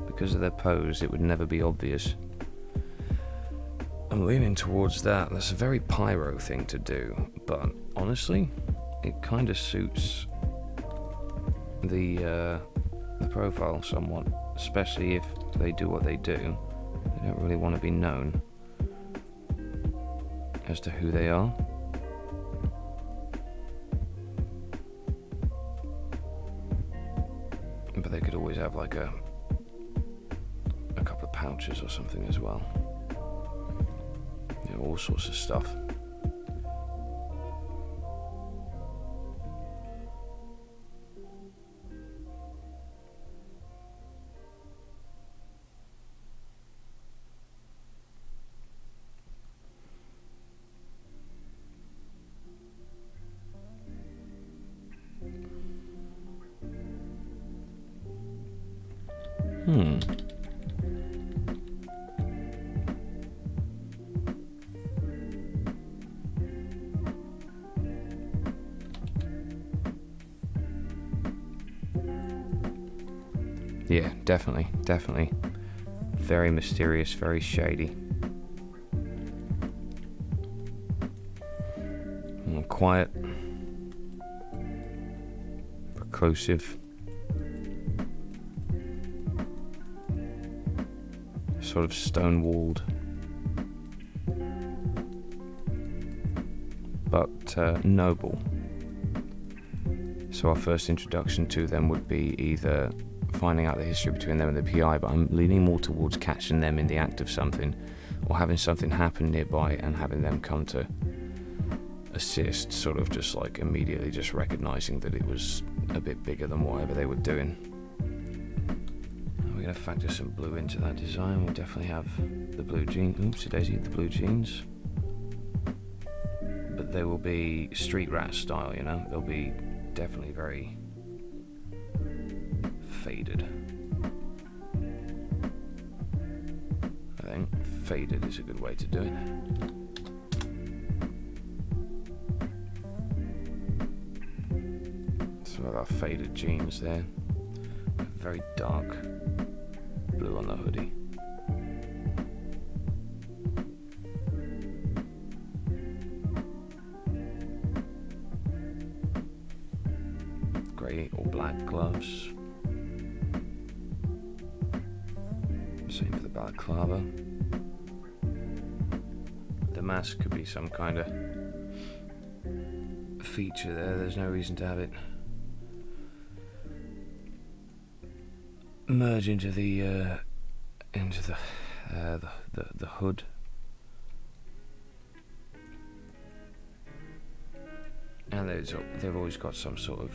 Because of their pose, it would never be obvious. I'm leaning towards that. That's a very pyro thing to do, but honestly, it kind of suits the profile somewhat, especially if they do what they do. They don't really want to be known as to who they are. But they could always have like a couple of pouches or something as well. You know, all sorts of stuff. Yeah, definitely. Very mysterious, very shady. More quiet. Reclusive. Sort of stone-walled. But noble. So our first introduction to them would be either finding out the history between them and the PI, but I'm leaning more towards catching them in the act of something, or having something happen nearby and having them come to assist, sort of just like immediately just recognizing that it was a bit bigger than whatever they were doing. We're going to factor some blue into that design. We'll definitely have the blue jeans. Oopsie daisy, the blue jeans. But they will be street rat style, you know? They'll be definitely very faded. I think faded is a good way to do it. So we've got our faded jeans there. Very dark blue on the hoodie. Grey or black gloves. Same for the balaclava. The mask could be some kind of feature there. There's no reason to have it merge into the hood. And they've always got some sort of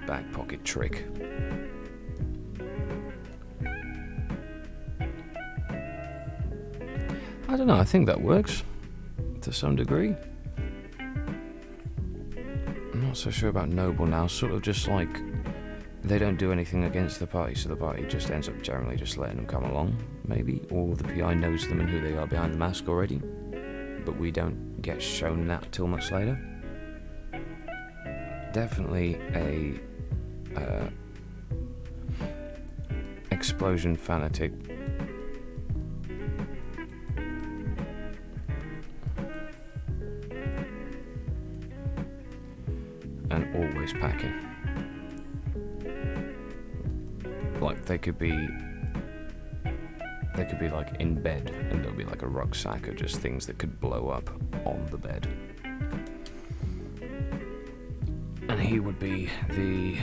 back pocket trick. I don't know, I think that works to some degree. I'm not so sure about noble now, sort of just like they don't do anything against the party, so the party just ends up generally just letting them come along, maybe, or the PI knows them and who they are behind the mask already, but we don't get shown that till much later. explosion fanatic. And always packing. Like they could be like in bed and there'll be like a rucksack of just things that could blow up on the bed. And he would be the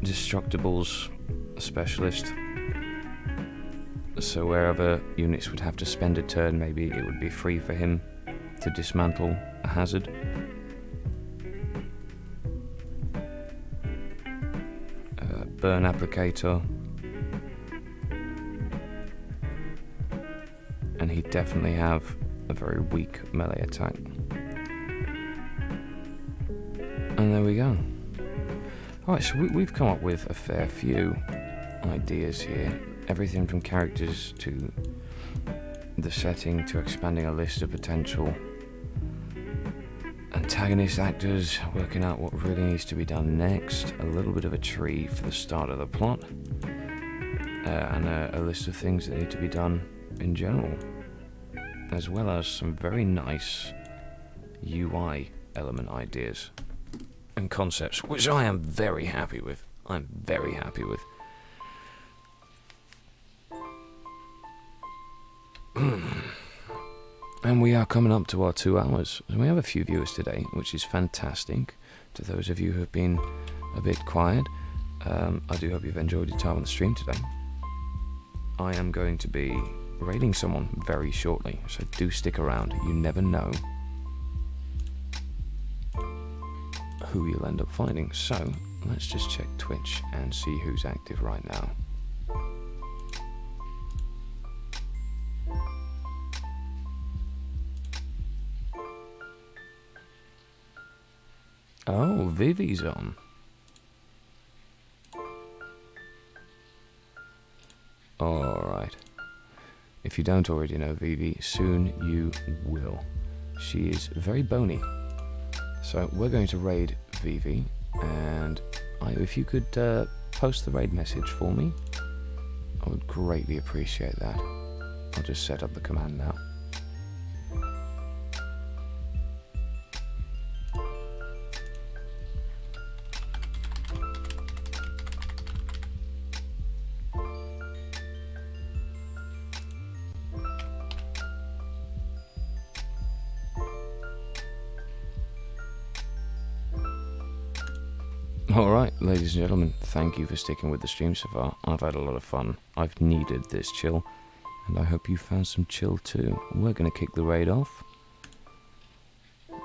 destructibles specialist. So wherever units would have to spend a turn, maybe it would be free for him to dismantle a hazard. Burn applicator. And he'd definitely have a very weak melee attack. And there we go. Alright, so we've come up with a fair few ideas here. Everything from characters to the setting to expanding a list of potential antagonist actors, working out what really needs to be done next, a little bit of a tree for the start of the plot, and a list of things that need to be done in general, as well as some very nice UI element ideas and concepts, which I am very happy with. I'm very happy with. And we are coming up to our 2 hours. And we have a few viewers today, which is fantastic. To those of you who have been a bit quiet, I do hope you've enjoyed your time on the stream today. I am going to be raiding someone very shortly, so do stick around. You never know who you'll end up finding. So let's just check Twitch and see who's active right now. Oh, Vivi's on. Alright. If you don't already know Vivi, soon you will. She is very bony. So we're going to raid Vivi, and if you could post the raid message for me, I would greatly appreciate that. I'll just set up the command now. Alright, ladies and gentlemen, thank you for sticking with the stream so far. I've had a lot of fun. I've needed this chill, and I hope you found some chill too. We're going to kick the raid off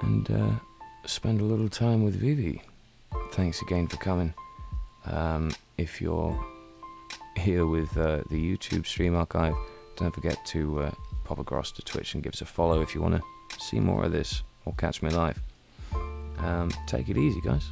and spend a little time with Vivi. Thanks again for coming. If you're here with the YouTube stream archive, don't forget to pop across to Twitch and give us a follow if you want to see more of this or catch me live. Take it easy, guys.